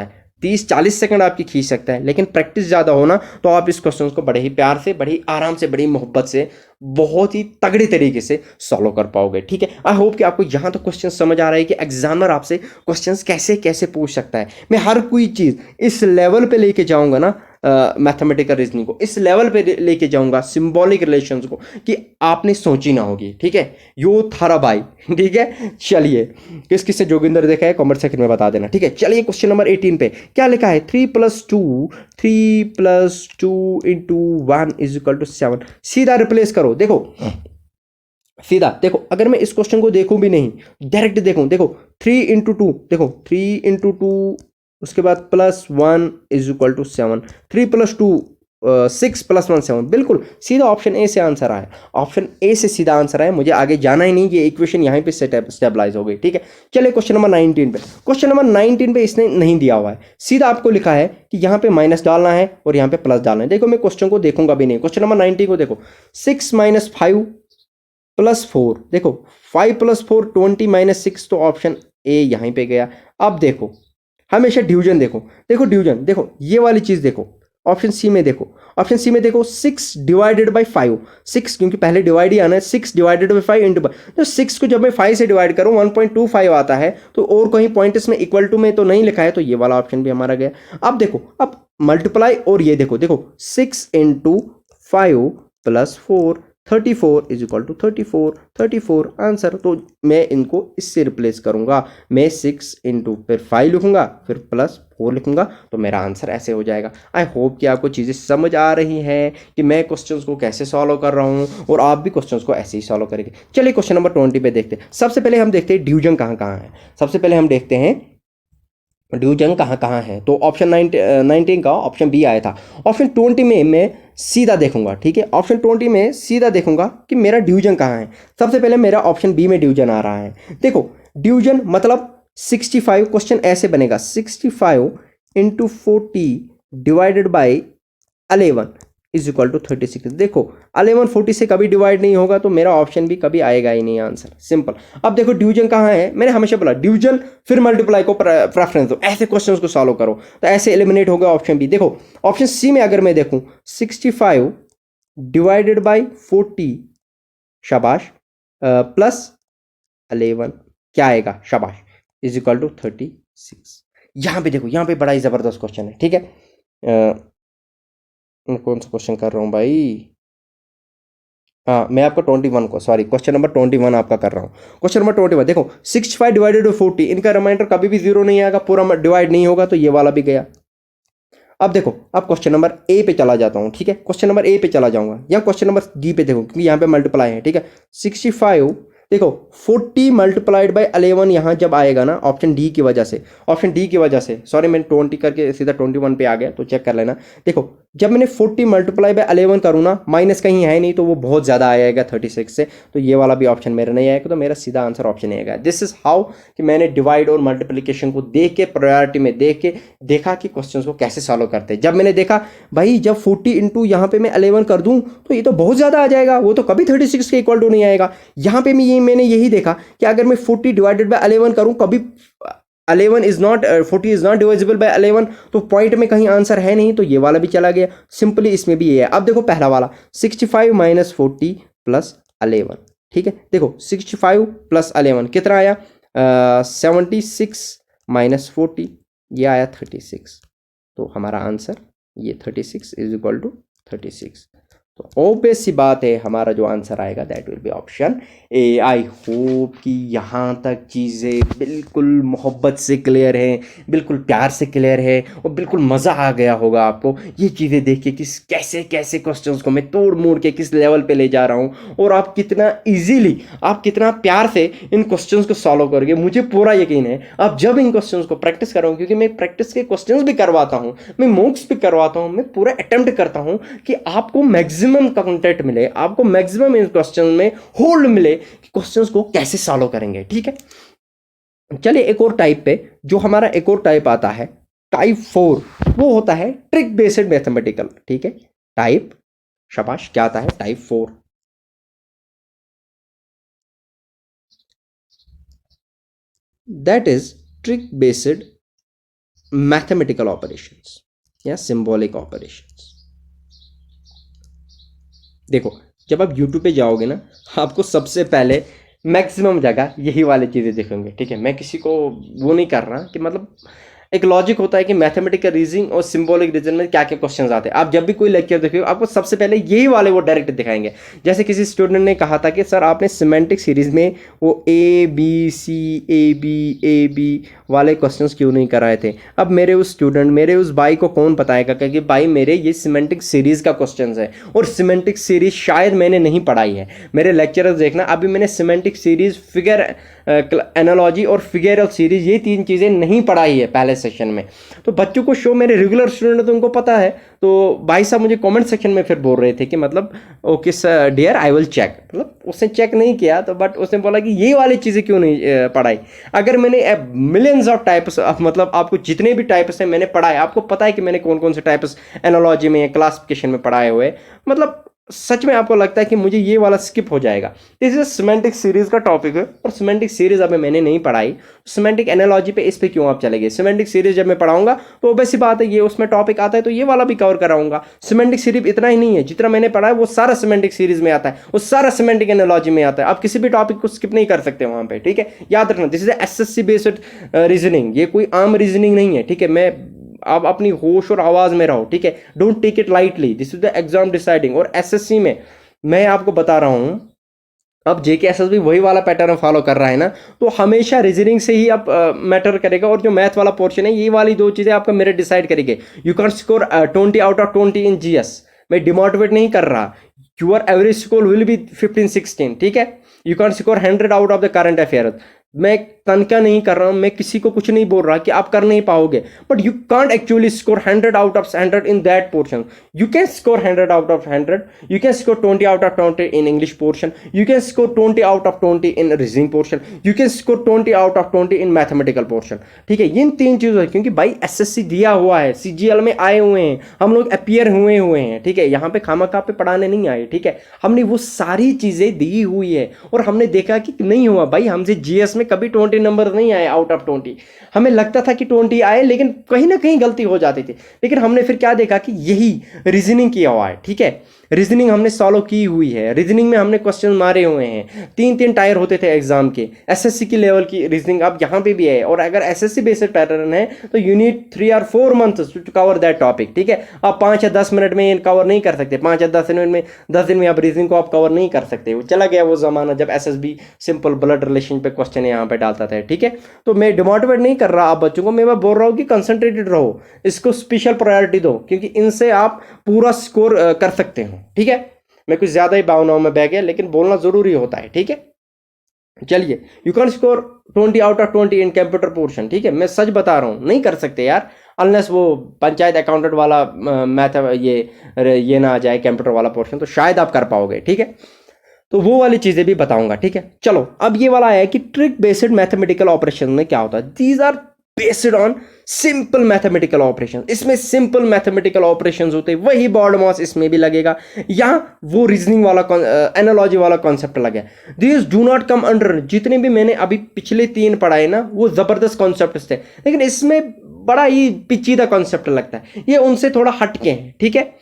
है, 30-40 सेकंड आपकी खींच सकता है, लेकिन प्रैक्टिस ज़्यादा होना तो आप इस क्वेश्चन को बड़े ही प्यार से, बड़ी आराम से, बड़ी मोहब्बत से, बहुत ही तगड़े तरीके से सॉल्व कर पाओगे, ठीक है। आई होप कि आपको यहाँ तो क्वेश्चन समझ आ रहा है कि एग्जामिनर आपसे क्वेश्चंस कैसे कैसे पूछ सकता है। मैं हर कोई चीज़ इस लेवल पे लेके जाऊँगा ना, मैथमेटिकल रीजनिंग को इस लेवल पे लेके जाऊंगा, सिंबॉलिक रिलेशंस को, कि आपने सोची ना होगी। ठीक है, यो थारा भाई। ठीक है, चलिए किस किस से जोगिंदर देखा है कमेंट सेक्शन में बता देना। ठीक है, चलिए क्वेश्चन नंबर 18 पे क्या लिखा है, 3+2 इंटू 1 इज इक्वल टू 7। सीधा रिप्लेस करो, देखो सीधा देखो, अगर मैं इस क्वेश्चन को देखूं भी नहीं, डायरेक्ट देखूं, देखो 3 इंटू 2, देखो 3 इंटू 2, उसके बाद +1 इज इक्वल टू 7, 3+2 6 +1 7, बिल्कुल सीधा ऑप्शन ए से आंसर आया। ऑप्शन ए से सीधा आंसर आया, मुझे आगे जाना ही नहीं, ये इक्वेशन यहाँ पे स्टेबलाइज हो गई। ठीक है, चलिए क्वेश्चन नंबर 19 पे। क्वेश्चन नंबर 19 पे इसने नहीं दिया हुआ है, सीधा आपको लिखा है कि यहाँ पे माइनस डालना है और यहाँ पे प्लस डालना है। देखो मैं क्वेश्चन को देखूंगा भी नहीं, क्वेश्चन नंबर 19 को देखो, 6 - 5 + 4, देखो 5 + 4 20 - 6, तो ऑप्शन ए यहीं पे गया। अब देखो हमेशा डिवीजन देखो, देखो डिवीजन देखो, ये वाली चीज देखो, ऑप्शन सी में देखो, ऑप्शन सी में देखो 6 / 5, 6 क्योंकि पहले डिवाइड ही आना है, 6 / 5 इंटू, तो 6 को जब मैं 5 से डिवाइड करूं 1.25 आता है, तो और कहीं पॉइंट इसमें इक्वल टू में तो नहीं लिखा है, तो ये वाला ऑप्शन भी हमारा गया। अब देखो, अब मल्टीप्लाई, और ये देखो, देखो 6 × 5 + 4 34 इज इक्वल टू 34 आंसर। तो मैं इनको इससे रिप्लेस करूंगा, मैं 6 × फिर 5 लिखूंगा, फिर +4 लिखूंगा, तो मेरा आंसर ऐसे हो जाएगा। आई होप कि आपको चीज़ें समझ आ रही हैं कि मैं क्वेश्चंस को कैसे सॉल्व कर रहा हूं, और आप भी क्वेश्चंस को ऐसे ही सॉल्व करेंगे। चलिए क्वेश्चन नंबर 20 पे देखते हैं। सबसे पहले हम देखते हैं डिवीजन कहाँ कहाँ है। सबसे पहले हम देखते हैं डिवीजन कहाँ कहाँ है, तो ऑप्शन 19 का ऑप्शन बी आया था। ऑप्शन 20 में मैं सीधा देखूंगा, ठीक है, ऑप्शन 20 में सीधा देखूंगा कि मेरा डिवीजन कहाँ है। सबसे पहले मेरा ऑप्शन बी में डिवीजन आ रहा है। देखो डिवीजन मतलब 65, क्वेश्चन ऐसे बनेगा 65 × 40 divided by 11 is equal to 36। देखो 11 40 से कभी डिवाइड नहीं होगा, तो मेरा ऑप्शन भी कभी आएगा ही नहीं आंसर, सिंपल। अब देखो डिवीजन कहाँ है, मैंने हमेशा बोला डिवीजन फिर मल्टीप्लाई को प्रेफरेंस दो, ऐसे क्वेश्चंस को सॉल्व करो, तो ऐसे एलिमिनेट हो गया ऑप्शन बी। देखो ऑप्शन सी में अगर मैं देखूं 65 डिवाइडेड बाई 40, शाबाश, +11 क्या आएगा, शाबाश, इज इक्वल टू 36। यहाँ पे देखो, यहाँ पे बड़ा ही जबरदस्त क्वेश्चन है। ठीक है, कौन सा क्वेश्चन कर रहा हूँ भाई, हाँ मैं आपका 21 को, सॉरी क्वेश्चन नंबर 21 आपका कर रहा हूँ। क्वेश्चन नंबर 21 देखो 65 डिवाइडेड बाई 40, इनका रिमाइंडर कभी भी 0 नहीं आएगा, पूरा डिवाइड नहीं होगा, तो ये वाला भी गया। अब देखो, अब क्वेश्चन नंबर ए पे चला जाता हूँ। ठीक है, क्वेश्चन नंबर ए पे चला जाऊंगा, या क्वेश्चन नंबर डी पे देखो, क्योंकि यहाँ पे मल्टीप्लाई है। ठीक है, 65 देखो 40 × 11 यहाँ जब आएगा ना, ऑप्शन डी की वजह से, ऑप्शन डी की वजह से, सॉरी मैंने 20 करके सीधा 21 पे आ गया, तो चेक कर लेना। देखो जब मैंने 40 × 11 करूँ ना, माइनस कहीं है नहीं, तो वो बहुत ज़्यादा आएगा 36 से, तो ये वाला भी ऑप्शन मेरा नहीं आएगा, तो मेरा सीधा आंसर ऑप्शन ए आएगा। दिस इज हाउ कि मैंने डिवाइड और मल्टीप्लिकेशन को देख के, प्रायोरिटी में देख के देखा कि क्वेश्चन को कैसे सॉल्व करते हैं। जब मैंने देखा भाई जब 40 इंटू यहाँ पे मैं 11 कर दूँ, तो ये तो बहुत ज़्यादा आ जाएगा, वो तो कभी 36 के इक्वल टू नहीं आएगा। यहाँ पे मैंने यही देखा कि अगर मैं 40 डिवाइडेड बाय 11 करूं, कभी 11 is not 40 is not divisible by 11, तो पॉइंट में कहीं आंसर है नहीं, तो ये वाला भी चला गया। सिंपली इसमें भी ये है। अब देखो पहला वाला 65 - 40 + 11, ठीक है, देखो 65 + 11 कितना आया, 76 - 40, ये आया 36, तो हमारा आंसर ये 36 इज इक्वल टू 36। तो ऑब्वियस सी बात है, हमारा जो आंसर आएगा that will be option A. I hope कि यहाँ तक चीज़ें बिल्कुल मोहब्बत से क्लियर हैं, बिल्कुल प्यार से क्लियर है, और बिल्कुल मज़ा आ गया होगा आपको ये चीज़ें देख के, किस कैसे कैसे क्वेश्चंस को मैं तोड़ मोड़ के किस लेवल पे ले जा रहा हूँ, और आप कितना ईजीली, आप कितना प्यार से इन क्वेश्चंस को सॉल्व करोगे। मुझे पूरा यकीन है आप जब इन क्वेश्चंस को प्रैक्टिस करोगे, क्योंकि मैं प्रैक्टिस के क्वेश्चंस भी करवाता हूँ, मैं मॉक्स भी करवाता हूँ, मैं पूरा अटेम्प्ट करता हूँ कि आपको मैक्सिमम कंटेंट मिले, आपको मैक्सिमम इन क्वेश्चन में होल्ड मिले कि क्वेश्चंस को कैसे सॉल्व करेंगे। ठीक है, चलिए एक और टाइप पे, जो हमारा एक और टाइप आता है टाइप 4, वो होता है ट्रिक बेस्ड मैथमेटिकल। ठीक है, टाइप, शाबाश, क्या आता है type 4, that is trick based mathematical operations या सिंबॉलिक ऑपरेशंस। देखो जब आप YouTube पे जाओगे ना, आपको सबसे पहले मैक्सिमम जगह यही वाली चीज़ें दिखेंगे। ठीक है, मैं किसी को वो नहीं कर रहा कि मतलब एक लॉजिक होता है कि मैथमेटिकल रीजनिंग और सिंबॉलिक रीजन में क्या क्या क्वेश्चंस आते हैं। आप जब भी कोई लेक्चर देखिए आपको सबसे पहले यही वाले वो डायरेक्ट दिखाएंगे। जैसे किसी स्टूडेंट ने कहा था कि सर आपने सिमेंटिक सीरीज में वो ए बी वाले क्वेश्चंस क्यों नहीं कराए थे। अब मेरे उस स्टूडेंट, मेरे उस भाई को कौन बताएगा, क्योंकि भाई मेरे ये सिमेंटिक सीरीज का क्वेश्चंस है और सिमेंटिक सीरीज शायद मैंने नहीं पढ़ाई है। मेरे लेक्चरर्स देखना, अभी मैंने सिमेंटिक सीरीज, फिगर एनालॉजी और फिगरल सीरीज, ये 3 चीज़ें नहीं पढ़ाई है पहले सेशन में। तो बच्चों को शो, मेरे रेगुलर स्टूडेंट तो उनको पता है। तो भाई साहब मुझे कमेंट सेक्शन में फिर बोल रहे थे कि मतलब okay sir dear I will check, मतलब उसने चेक नहीं किया तो बट उसने बोला कि ये वाली चीज़ें क्यों नहीं पढ़ाई। अगर मैंने मिलियंस ऑफ टाइप्स, मतलब आपको जितने भी टाइप्स हैं मैंने पढ़ाए, आपको पता है कि मैंने कौन कौन से टाइप्स एनालॉजी में, क्लासिफिकेशन में पढ़ाए हुए, मतलब सच में आपको लगता है कि मुझे ये वाला स्किप हो जाएगा। दिस इज सिमेंटिक सीरीज का टॉपिक है और सिमेंटिक सीरीज अभी मैंने नहीं पढ़ाई। सिमेंटिक एनालॉजी पे इस पे क्यों आप चले गए। सिमेंटिक सीरीज जब मैं पढ़ाऊंगा तो वैसी बात है, ये उसमें टॉपिक आता है तो ये वाला भी कवर कराऊंगा। सिमेंटिक सीरीज इतना ही नहीं है, जितना मैंने पढ़ा है वो सारा सिमेंटिक सीरीज में आता है, वो सारा सिमेंटिक एनालॉजी में आता है। आप किसी भी टॉपिक को स्किप नहीं कर सकते वहां पे, ठीक है। याद रखना this is SSC based reasoning, ये कोई आम रीजनिंग नहीं है, ठीक है। मैं आप अपनी होश और आवाज में रहो, ठीक है। Don't take it lightly, this is the exam deciding. और एसएससी में मैं आपको बता रहा हूं, अब जेकेएसएस भी वही वाला पैटर्न फॉलो कर रहा है ना, तो हमेशा रीजनिंग से ही आप मैटर करेगा। और जो मैथ वाला पोर्शन है, ये वाली 2 चीजें आपका मेरिट डिसाइड करेंगे। You can score 20 out of 20 in GS. मैं डिमोटिवेट नहीं कर रहा, your average score will be 15-16, ठीक है। You can score 100 out of the current affair. मैं तनका नहीं कर रहा हूं, मैं किसी को कुछ नहीं बोल रहा कि आप कर नहीं पाओगे, but you can't actually score 100 out of 100 in that portion. You can score 100 out of 100, you can score 20 out of 20 in English portion, you can score 20 out of 20 in reasoning portion, you can score 20 out of 20 in mathematical portion, ठीक है। इन 3 चीजों, क्योंकि भाई SSC दिया हुआ है, CGL में आए हुए हैं, हम लोग अपीयर हुए हैं, ठीक है। यहाँ पे खामखा पे पढ़ाने नहीं आए, ठीक है। हमने वो सारी चीजें दी हुई है और हमने देखा कि नहीं हुआ भाई, हमसे जीएस में कभी 20 नंबर नहीं आए आउट ऑफ 20। हमें लगता था कि 20 आए, लेकिन कहीं ना कहीं गलती हो जाती थी। लेकिन हमने फिर क्या देखा कि यही रीजनिंग किया हुआ है, ठीक है। रीजनिंग हमने सॉल्व की हुई है, रीजनिंग में हमने क्वेश्चन मारे हुए हैं। 3-3 टायर होते थे एग्जाम के, एसएससी की लेवल की रीजनिंग अब यहाँ पे भी है। और अगर एसएससी बेस्ड पैटर्न है तो you need 3 or 4 months to cover that topic, ठीक है। आप 5 या 10 मिनट में कवर नहीं कर सकते, 5 या 10 मिनट में, 10 दिन में आप रीजनिंग को आप कवर नहीं कर सकते। वो चला गया वो जमाना जब एसएसबी सिंपल ब्लड रिलेशन पे क्वेश्चन यहाँ पे डालता था, ठीक है। तो मैं डिमोटिवेट नहीं कर रहा आप बच्चों को, मैं बोल रहा हूँ कि कंसंट्रेटेड रहो, इसको स्पेशल प्रायोरिटी दो, क्योंकि इनसे आप पूरा स्कोर कर सकते हो, ठीक है। मैं कुछ ज्यादा ही भावनाओं में बह गया, लेकिन बोलना जरूरी होता है, ठीक है। चलिए, you can score 20 out of 20 in computer portion, ठीक है। मैं सच बता रहा हूँ, नहीं कर सकते यार, अनलेस वो पंचायत अकाउंटेंट वाला मैथ ये ना आ जाए कंप्यूटर वाला पोर्शन, तो शायद आप कर पाओगे, ठीक है। तो वो वाली चीजें भी बताऊंगा, ठीक है। चलो, अब ये वाला है कि ट्रिक बेस्ड मैथमेटिकल ऑपरेशन में क्या होता है। These are based on simple mathematical operation. इसमें सिंपल मैथमेटिकल ऑपरेशन होते हैं, वही बॉड मास इसमें भी लगेगा। यहां वो रीजनिंग वाला एनालॉजी वाला कॉन्सेप्ट लगे। This do not come under, जितने भी मैंने अभी पिछले 3 पढ़ाए ना, वो जबरदस्त कॉन्सेप्ट थे, लेकिन इसमें बड़ा ही पेचीदा कॉन्सेप्ट लगता है, ये उनसे थोड़ा हटके हैं, ठीक है।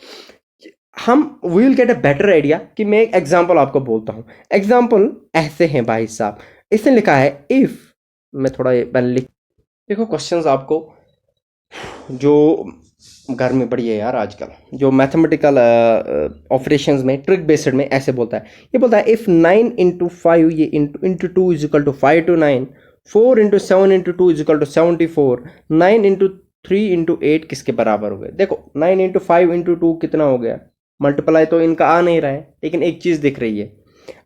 हम will get a better idea कि मैं एक एग्जाम्पल आपको बोलता हूं। एग्जाम्पल ऐसे हैं भाई साहब, इसने लिखा है इफ, मैं थोड़ा लिख, देखो क्वेश्चंस आपको जो घर में पड़ी है यार आजकल, जो मैथमेटिकल ऑपरेशंस में ट्रिक बेस्ड में ऐसे बोलता है। ये बोलता है इफ 9 इंटू 5 ये into 2 is equal to 5 to 9, 4 into 7 into 2 is equal to 74, 9 into 3 into 8 किसके बराबर हो गए। देखो 9 इंटू 5 इंटू 2 कितना हो गया, मल्टीप्लाई तो इनका आ नहीं रहा है, लेकिन एक चीज़ दिख रही है।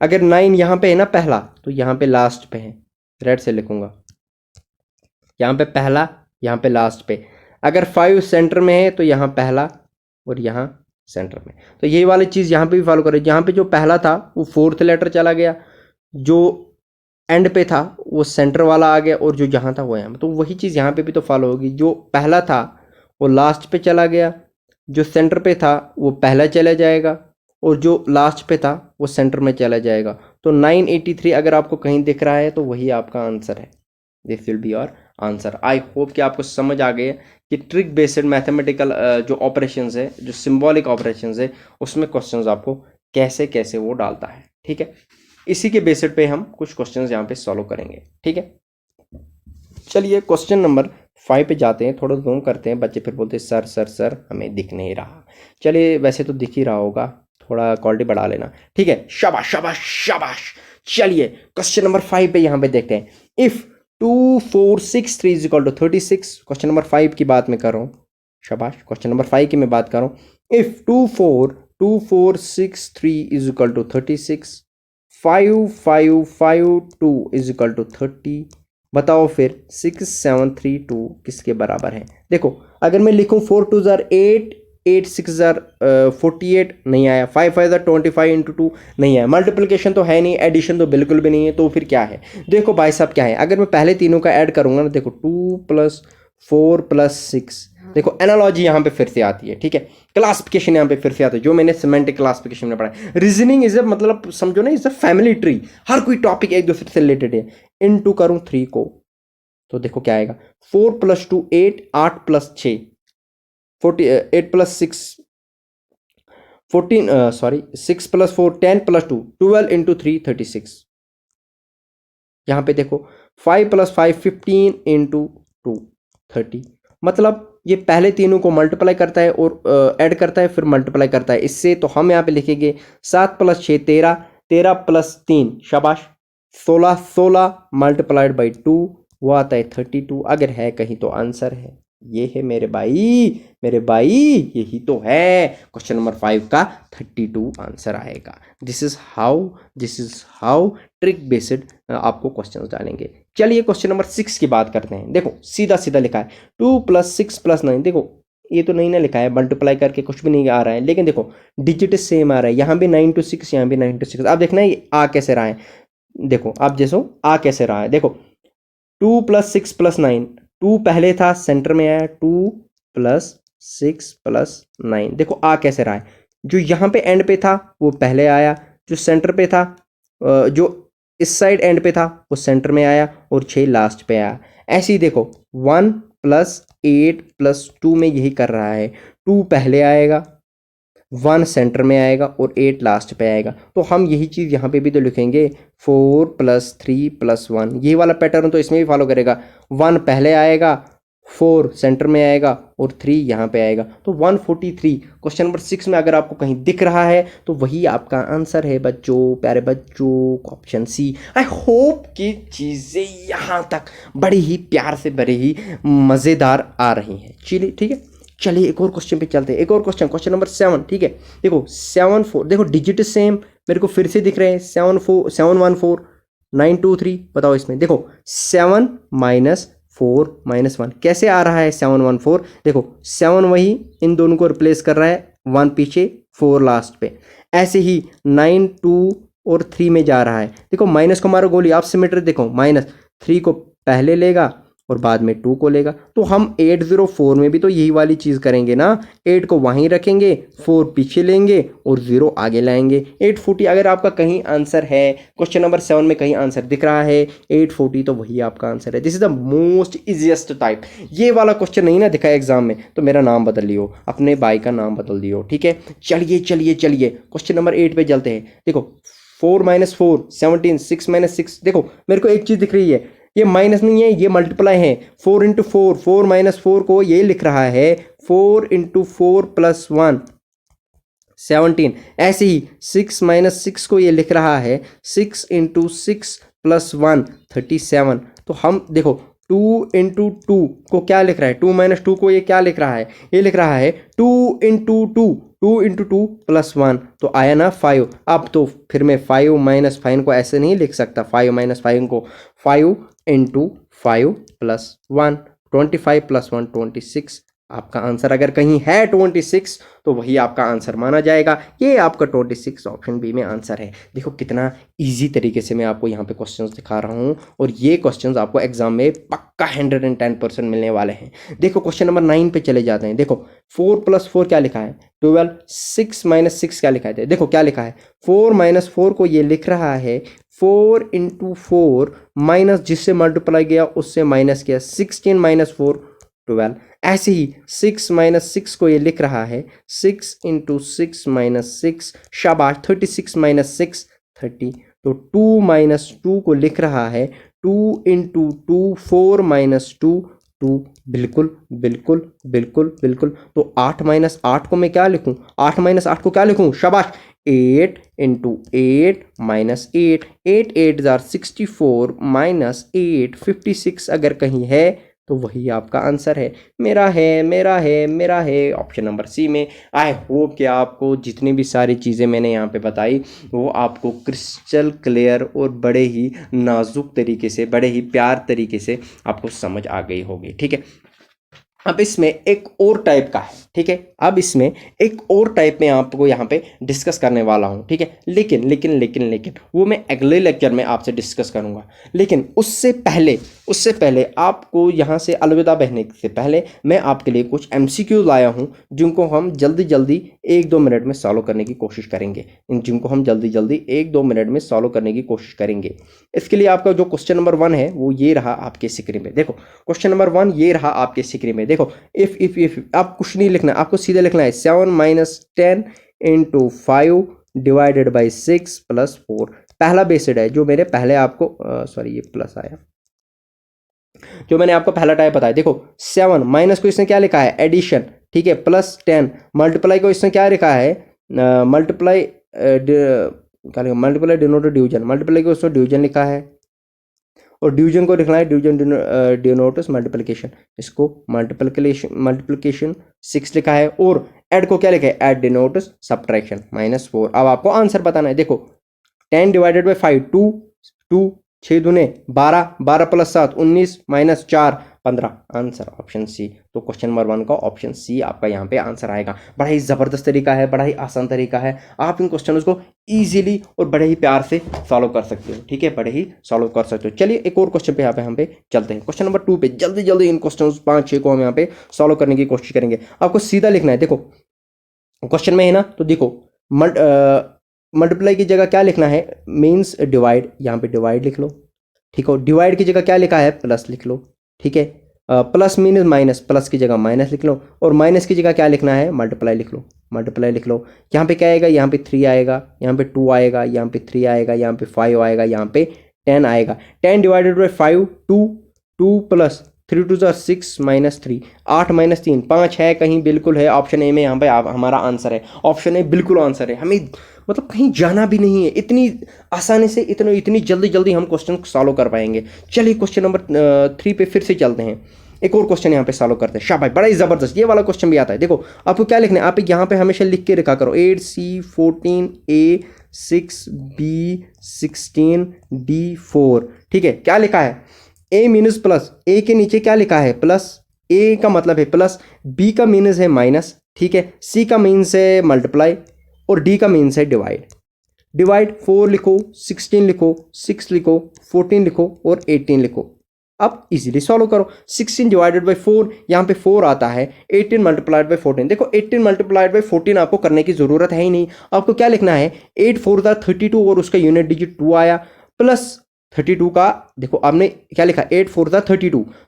अगर 9 यहाँ पे है ना पहला, तो यहाँ पे लास्ट पे है, रेड से लिखूंगा, यहाँ पे पहला, यहाँ पे लास्ट पे। अगर 5 सेंटर में है तो यहाँ पहला और यहाँ सेंटर में, तो ये वाली चीज़ यहाँ पे भी फॉलो करें। यहाँ पे जो पहला था वो 4th लेटर चला गया, जो एंड पे था वो सेंटर वाला आ गया, और जो यहाँ था वो यहाँ, तो वही चीज़ यहाँ पे भी तो फॉलो होगी। जो पहला था वो लास्ट पे चला गया, जो सेंटर पे था वो पहला चला जाएगा, और जो लास्ट पे था वो सेंटर में चला जाएगा। तो 983 अगर आपको कहीं दिख रहा है तो वही आपका आंसर है, this will be your answer. I hope कि आपको समझ आ गए कि ट्रिक बेस्ड मैथमेटिकल जो ऑपरेशंस है, जो सिंबॉलिक ऑपरेशंस है, उसमें क्वेश्चंस आपको कैसे कैसे वो डालता है, ठीक है। इसी के बेसिस पे हम कुछ क्वेश्चंस यहाँ पे सॉल्व करेंगे, ठीक है। चलिए क्वेश्चन नंबर 5 पे जाते हैं, थोड़ा जूम करते हैं, बच्चे फिर बोलते हैं सर सर सर हमें दिख नहीं रहा। चलिए वैसे तो दिख ही रहा होगा, थोड़ा क्वालिटी बढ़ा लेना, ठीक है। शाबाश शाबाश शाबाश। चलिए क्वेश्चन नंबर 5 पे यहाँ पे देखते हैं। If 2 4 6 3 is equal to 36, question number 5 की बात मैं कर रहा हूँ। शाबाश, क्वेश्चन नंबर 5 की मैं बात कर रहा हूँ। If 2 4 6 3 is equal to 36, 5 5 5 2 is equal to 30, बताओ फिर 6 7 3 2 किसके बराबर है। देखो अगर मैं लिखूं 4 2 जार 8, 8 6 जार 48 नहीं आया, 5 5 जार 25 इंटू 2 नहीं आया, मल्टीप्लिकेशन तो है नहीं, एडिशन तो बिल्कुल भी नहीं है, तो फिर क्या है। देखो भाई साहब क्या है, अगर मैं पहले तीनों का ऐड करूंगा ना, देखो 2 + 4 + 6, देखो एनालॉजी यहाँ पे फिर से आती है, ठीक है। क्लासिफिकेशन यहाँ पे फिर से आता है, जो मैंने सिमेंटिक क्लासिफिकेशन में पढ़ा है। रीजनिंग इज मतलब समझो ना, इज अ फैमिली ट्री, हर कोई टॉपिक एक दूसरे से रिलेटेड है। इनटू करूं 3 को, तो देखो क्या आएगा, 4 + 2 8, 8 + 6 8 + 6 14, सॉरी 6 + 4 10 + 2 12 इंटू 3 36। यहाँ पे देखो 5 + 5 15 इंटू 2 30, मतलब ये पहले तीनों को मल्टीप्लाई करता है और ऐड करता है, फिर मल्टीप्लाई करता है इससे। तो हम यहाँ पे लिखेंगे 7 + 6 13, 13 + 3 शाबाश 16, 16 मल्टीप्लाइड बाई 2 वो आता है 32। अगर है कहीं तो आंसर है, ये है मेरे भाई, मेरे भाई यही तो है। क्वेश्चन नंबर 5 का 32 आंसर आएगा। This is how trick based आपको क्वेश्चन डालेंगे। चलिए क्वेश्चन नंबर 6 की बात करते हैं। देखो सीधा सीधा लिखा है 2 + 6 + 9, देखो ये तो नहीं ना लिखा है, मल्टीप्लाई करके कुछ भी नहीं आ रहा है, लेकिन देखो डिजिट सेम आ रहा है, यहाँ भी 9 to 6, यहाँ भी 9 to 6। आप देखना ये आ कैसे रहा है, देखो आप जैसो आ कैसे रहा है। देखो 2 + 6 + 9, 2 पहले था सेंटर में आया, 2 + 6 + 9, देखो आ कैसे रहा है। जो यहाँ पे एंड पे था वो पहले आया, जो सेंटर पे था जो इस साइड एंड पे था वो सेंटर में आया, और 6 लास्ट पे आया। ऐसे ही देखो 1 + 8 + 2 में यही कर रहा है, 2 पहले आएगा, 1 सेंटर में आएगा और 8 लास्ट पे आएगा। तो हम यही चीज़ यहाँ पे भी तो लिखेंगे 4 + 3 + 1, ये वाला पैटर्न तो इसमें भी फॉलो करेगा। 1 पहले आएगा, 4 सेंटर में आएगा और 3 यहाँ पे आएगा, तो 143। क्वेश्चन नंबर 6 में अगर आपको कहीं दिख रहा है तो वही आपका आंसर है बच्चों, प्यारे बच्चों, ऑप्शन सी। आई होप कि चीज़ें यहाँ तक बड़ी ही प्यार से, बड़ी ही मज़ेदार आ रही हैं। चलिए ठीक है, चलिए एक और क्वेश्चन पे चलते हैं। एक और क्वेश्चन, क्वेश्चन नंबर 7, ठीक है। देखो 7 4, देखो डिजिट सेम मेरे को फिर से दिख रहे हैं, 7 4 7 1 4 9 2 3, बताओ इसमें। देखो 7 - 4 - 1 कैसे आ रहा है, 7 1 4, देखो 7 वही इन दोनों को रिप्लेस कर रहा है, 1 पीछे 4 लास्ट पे। ऐसे ही 9 2 और 3 में जा रहा है, देखो माइनस को मारो गोली, आप सिमेट्री देखो, -3 को पहले लेगा और बाद में 2 को लेगा। तो हम 804 में भी तो यही वाली चीज़ करेंगे ना, 8 को वहीं रखेंगे, 4 पीछे लेंगे और 0 आगे लाएंगे। 840 अगर आपका कहीं आंसर है, क्वेश्चन नंबर 7 में कहीं आंसर दिख रहा है 840, तो वही आपका आंसर है। This is the most easiest type. ये वाला क्वेश्चन नहीं ना दिखा एग्जाम में तो मेरा नाम बदल लियो, अपने भाई का नाम बदल दियो, ठीक है। चलिए चलिए चलिए क्वेश्चन नंबर 8 पे चलते हैं। देखो 4 - 4 17, 6 - 6, देखो मेरे को एक चीज़ दिख रही है, ये माइनस नहीं है, ये मल्टीप्लाई है। 4 × 4, 4 - 4 को ये लिख रहा है 4 × 4 + 1 17। ऐसे ही 6 - 6 को ये लिख रहा है 6 × 6 + 1 37। तो हम देखो 2 × 2 को क्या लिख रहा है, 2 - 2 को ये क्या लिख रहा है, ये लिख रहा है 2 × 2 2 × 2 + 1, तो आया ना 5। अब तो फिर मैं 5 - 5 को ऐसे नहीं लिख सकता, 5 - 5 को 5 × 5 + 1 25 + 1 26। आपका आंसर अगर कहीं है 26 तो वही आपका आंसर माना जाएगा। ये आपका 26 ऑप्शन बी में आंसर है। देखो कितना इजी तरीके से मैं आपको यहाँ पे क्वेश्चंस दिखा रहा हूँ, और ये क्वेश्चंस आपको एग्जाम में पक्का 110% मिलने वाले हैं। देखो क्वेश्चन नंबर 9 पे चले जाते हैं। देखो 4 + 4 क्या लिखा है 12, 6 - 6 क्या लिखा है, देखो क्या लिखा है 4 - 4 को ये लिख रहा है 4 × 4 माइनस जिससे मल्टीप्लाई गया उससे माइनस किया, 16 - 4 12। ऐसे ही 6 - 6 को ये लिख रहा है 6 × 6 - 6 शाबाश 36 - 6 30। तो 2 - 2 को लिख रहा है 2 × 2 4 - 2 2, बिल्कुल बिल्कुल बिल्कुल बिल्कुल। तो 8 माइनस 8 को मैं क्या लिखूं, 8 माइनस 8 को क्या लिखूं, शाबाश, 8 इंटू 8 माइनस 8, 8 जार 64 माइनस 8 56 अगर कहीं है तो वही आपका आंसर है। मेरा है ऑप्शन नंबर सी में। आई होप कि आपको जितनी भी सारी चीज़ें मैंने यहाँ पे बताई वो आपको क्रिस्टल क्लियर और बड़े ही नाजुक तरीके से, बड़े ही प्यार तरीके से आपको समझ आ गई होगी। ठीक है, अब इसमें एक और टाइप का है। ठीक है, अब इसमें एक और टाइप में आपको यहाँ पे डिस्कस करने वाला हूँ। ठीक है, लेकिन वो मैं अगले लेक्चर में आपसे डिस्कस करूँगा। लेकिन उससे पहले आपको यहाँ से अलविदा कहने से पहले मैं आपके लिए कुछ MCQ लाया हूँ जिनको हम जल्दी 1-2 मिनट में सॉल्व करने की कोशिश करेंगे। जिनको हम जल्दी 1-2 मिनट में सॉल्व करने की कोशिश करेंगे। इसके लिए आपका जो क्वेश्चन नंबर 1 है वो ये रहा आपके स्क्रीन में। देखो क्वेश्चन नंबर 1 ये रहा आपके स्क्रीन में। देखो इफ आप कुछ नहीं लिखना, आपको सीधे लिखना है 7 minus 10 into 5 divided by 6 plus 4। पहला बेसिड है जो मेरे पहले आपको सॉरी ये प्लस आया, जो मैंने आपको पहला टाइप बताया। देखो 7 माइनस को इसने क्या लिखा है, एडिशन। ठीक है, प्लस 10 मल्टीप्लाई को इसने क्या लिखा है, multiply multiply denoted division, multiply को इसने डिवीजन लिखा है और डिवीजन को लिखना है डिवीजन डिनोट्स मल्टीप्लिकेशन, इसको मल्टीप्लिकेशन 6 लिखा है और ऐड को क्या लिखा है, ऐड डिनोट्स सब्ट्रैक्शन -4। अब आपको आंसर बताना है। देखो 10 डिवाइडेड बाई 5 2 6 दूने 12, 12 plus 7 19 minus 4 15, answer option C. तो क्वेश्चन नंबर 1 का ऑप्शन सी आपका यहाँ पे आंसर आएगा। बड़ा ही ज़बरदस्त तरीका है, बड़ा ही आसान तरीका है। आप इन क्वेश्चनों को ईजिली और बड़े ही प्यार से सॉल्व कर सकते हो। ठीक है, बड़े ही सॉल्व कर सकते हो। चलिए एक और क्वेश्चन पे यहाँ पे चलते हैं। क्वेश्चन नंबर 2 पे जल्दी इन क्वेश्चन 5-6 को हम यहाँ पे सॉल्व करने की कोशिश करेंगे। आपको सीधा लिखना है। देखो क्वेश्चन में है ना, तो देखो मल्टीप्लाई की जगह क्या लिखना है, मीन्स डिवाइड, यहाँ पे डिवाइड लिख लो। ठीक है, डिवाइड की जगह क्या लिखा है, प्लस लिख लो। ठीक है, प्लस मीन्स माइनस, प्लस की जगह माइनस लिख लो और माइनस की जगह क्या लिखना है, मल्टीप्लाई लिख लो। मल्टीप्लाई लिख लो, यहाँ पे क्या आएगा, यहाँ पे 3 आएगा, यहाँ पे 2 आएगा, यहाँ पे 3 आएगा, यहाँ पे 5 आएगा, यहाँ पे 10 आएगा। 10 divided by 5 2 plus 3 2 jar 6 minus 3 8 minus 3 5 है कहीं, बिल्कुल है ऑप्शन ए में। यहाँ पे हमारा आंसर है, ऑप्शन ए बिल्कुल आंसर है। हमें मतलब कहीं जाना भी नहीं है, इतनी आसानी से इतनी जल्दी हम क्वेश्चन सॉल्व कर पाएंगे। चलिए क्वेश्चन नंबर 3 पे फिर से चलते हैं। एक और क्वेश्चन यहाँ पे सॉल्व करते हैं। शाबाश, बड़ा ही ज़बरदस्त, ये वाला क्वेश्चन भी आता है। देखो आपको क्या लिखना है, आप यहाँ पे हमेशा लिख के रखा करो 8C 14A 6B 16D4। ठीक है, क्या लिखा है, ए मीनस प्लस, ए के नीचे क्या लिखा है, प्लस, ए का मतलब है प्लस, बी का मीनस है माइनस। ठीक है, सी का मीन्स है मल्टीप्लाई और डी का मीन्स है डिवाइड 4 लिखो, 16 लिखो, 6 लिखो, 14 लिखो और 18 लिखो। अब इजीली सॉल्व करो। 16 डिवाइडेड बाई 4, यहाँ पे 4 आता है। 18 मल्टीप्लाइड बाई 14, देखो 18 मल्टीप्लाइड बाई 14 आपको करने की जरूरत है ही नहीं। आपको क्या लिखना है, 8 4 32 और उसका यूनिट डिजिट 2 आया, प्लस 32 का, देखो आपने क्या लिखा, 8 4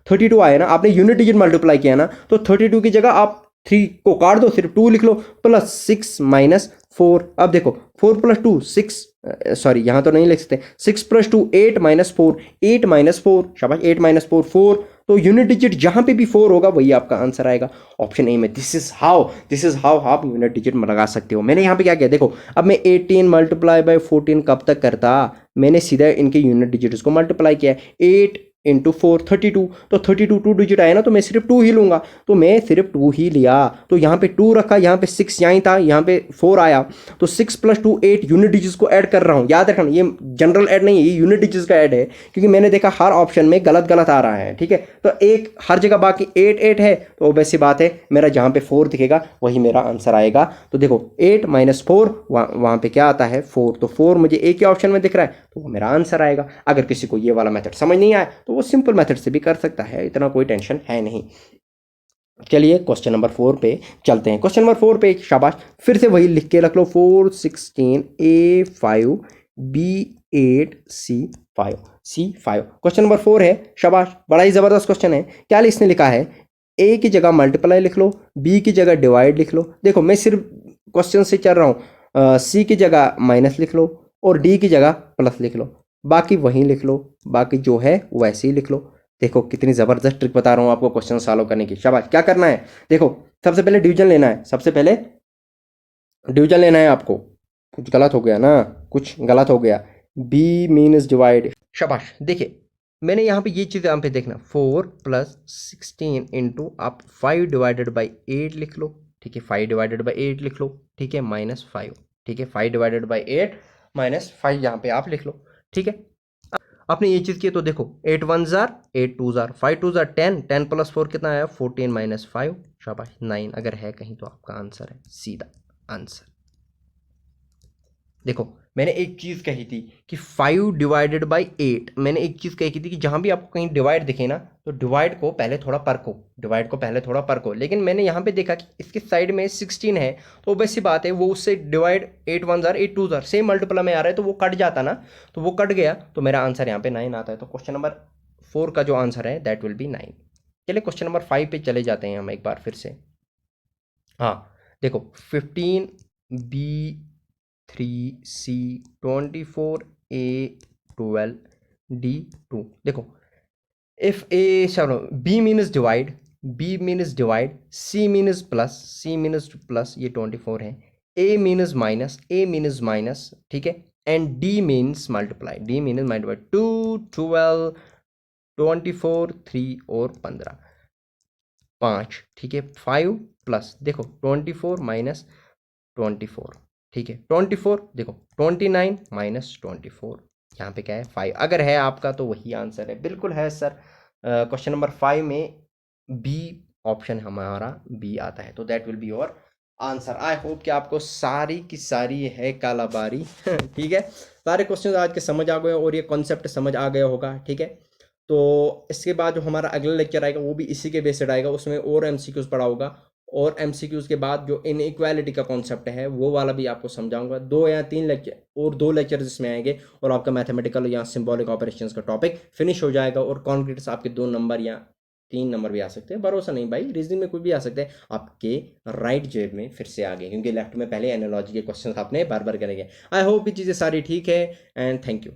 32 आया ना, आपने यूनिट डिजिट मल्टीप्लाई किया ना, तो 32 की जगह आप 3 को काट दो, सिर्फ 2 लिख लो, प्लस 6 माइनस 4। अब देखो 4 प्लस 2 6, सॉरी यहाँ तो नहीं लिख सकते, 6 प्लस 2 8 माइनस 4, 8 माइनस 4, शाबाश, 8 माइनस 4 4। तो यूनिट डिजिट जहां पे भी 4 होगा वही आपका आंसर आएगा ऑप्शन ए में। दिस इज हाउ आप यूनिट डिजिट लगा सकते हो। मैंने यहाँ पे क्या किया, देखो अब मैं 18 मल्टीप्लाई बाई 14 कब तक करता, मैंने सीधा इनके यूनिट डिजिट्स को मल्टीप्लाई किया। 8 इंटू 4 32, तो 32 2 डिजिट आया ना, तो मैं सिर्फ 2 ही लूंगा, तो मैं सिर्फ 2 ही लिया। तो यहाँ पे 2 रखा, यहाँ पे 6 यहाँ था, यहाँ पे 4 आया, तो 6 प्लस 2 8 यूनिट डिजिट्स को ऐड कर रहा हूँ। याद रखना ये जनरल ऐड नहीं है, ये यूनिट डिजिट्स का ऐड है, क्योंकि मैंने देखा हर ऑप्शन में गलत आ रहा है। ठीक है, तो एक हर जगह बाकी 8 है, तो वैसी बात है मेरा जहाँ पे 4 दिखेगा वही मेरा आंसर आएगा। तो देखो 8 माइनस 4, वहाँ पे क्या आता है 4, तो 4 मुझे एक ही ऑप्शन में दिख रहा है, तो वो मेरा आंसर आएगा। अगर किसी को ये वाला मेथड समझ नहीं आया तो वो सिंपल मेथड से भी कर सकता है, इतना कोई टेंशन है नहीं। चलिए क्वेश्चन नंबर 4 पे चलते हैं। क्वेश्चन नंबर 4 पे शाबाश, फिर से वही लिख के रख लो, 4 16 A5 B8 C5। Question number 4 है, शाबाश, बड़ा ही ज़बरदस्त क्वेश्चन है। क्या इसने लिखा है, ए की जगह मल्टीप्लाई लिख लो, बी की जगह डिवाइड लिख लो। देखो मैं सिर्फ क्वेश्चन से चल रहा हूँ, सी की जगह माइनस लिख लो और डी की जगह प्लस लिख लो, बाकी वहीं लिख लो, बाकी जो है वैसे ही लिख लो। देखो कितनी ज़बरदस्त ट्रिक बता रहा हूँ आपको क्वेश्चन सॉल्व करने की। शाबाश। क्या करना है, देखो सबसे पहले डिवीजन लेना है, सबसे पहले डिवीजन लेना है आपको। कुछ गलत हो गया ना, कुछ गलत हो गया। B means divide. शाबाश। देखिए मैंने यहाँ पे ये चीज़ यहाँ पे देखना, 4 + 16 इंटू आप 5 डिवाइडेड बाई 8 लिख लो, ठीक है, 5 डिवाइडेड बाई 8 लिख लो, ठीक है, -5, ठीक है, 5 डिवाइडेड बाई 8 -5 यहाँ पे आप लिख लो, ठीक है। आपने ये चीज़ की तो देखो 8 1 जार 8 2 जार 5 2 जार 10, 10 + 4 कितना आया 14 - 5, शाबाश 9 अगर है कहीं तो आपका आंसर है सीधा आंसर। देखो मैंने एक चीज़ कही थी कि 5 डिवाइडेड बाई 8, मैंने एक चीज़ कही थी कि जहाँ भी आपको कहीं डिवाइड दिखे ना तो डिवाइड को पहले थोड़ा परखो, डिवाइड को पहले थोड़ा परखो। लेकिन मैंने यहाँ पे देखा कि इसके साइड में 16 है तो वैसी बात है वो उससे divide 8 1 jar 8 2 jar same multiple में आ रहा है तो वो कट जाता ना, तो वो कट गया तो मेरा आंसर यहाँ पे 9 आता है। तो क्वेश्चन नंबर 4 का जो आंसर है दैट विल बी 9। चलिए क्वेश्चन नंबर 5 पे चले जाते हैं हम एक बार फिर से। हाँ देखो 15B3C 24A12D2। देखो इफ ए चलो B minus divide, B minus divide, C minus plus, C minus plus ये 24 है, ए मीनस माइनस, ए मीनस माइनस, ठीक है, and D means multiply, D मीनस multiply 2 12 24 3 और 15 5, ठीक है, 5 प्लस देखो 24 माइनस 24, ठीक है, 24 देखो 29 माइनस 24, यहाँ पे क्या है 5, अगर है आपका तो वही आंसर है। बिल्कुल है सर, क्वेश्चन नंबर 5 में बी ऑप्शन हमारा बी आता है, तो that will be your answer. I hope कि आपको सारी की सारी है कालाबारी ठीक है, सारे क्वेश्चन आज के समझ आ गए और ये कॉन्सेप्ट समझ आ गया होगा, ठीक है। तो इसके बाद जो हमारा अगला लेक्चर आएगा वो भी इसी के बेस्ड आएगा, उसमें और एमसीक्यूज पढ़ा होगा, और एमसीक्यूज के बाद जो इनइक्वालिटी का कॉन्सेप्ट है वो वाला भी आपको समझाऊंगा। 2 या 3 लेक्चर और 2 लेक्चर इसमें आएंगे और आपका मैथमेटिकल या सिंबॉलिक ऑपरेशंस का टॉपिक फिनिश हो जाएगा, और कॉन्क्रीट्स आपके 2 नंबर या 3 नंबर भी आ सकते हैं, भरोसा नहीं भाई, रीजनिंग में कोई भी आ सकते हैं आपके राइट जेब में फिर से आ गए, क्योंकि लेफ्ट में पहले एनालॉजी के क्वेश्चन आपने बार बार करेंगे। आई होप ये चीज़ें सारी ठीक है एंड थैंक यू।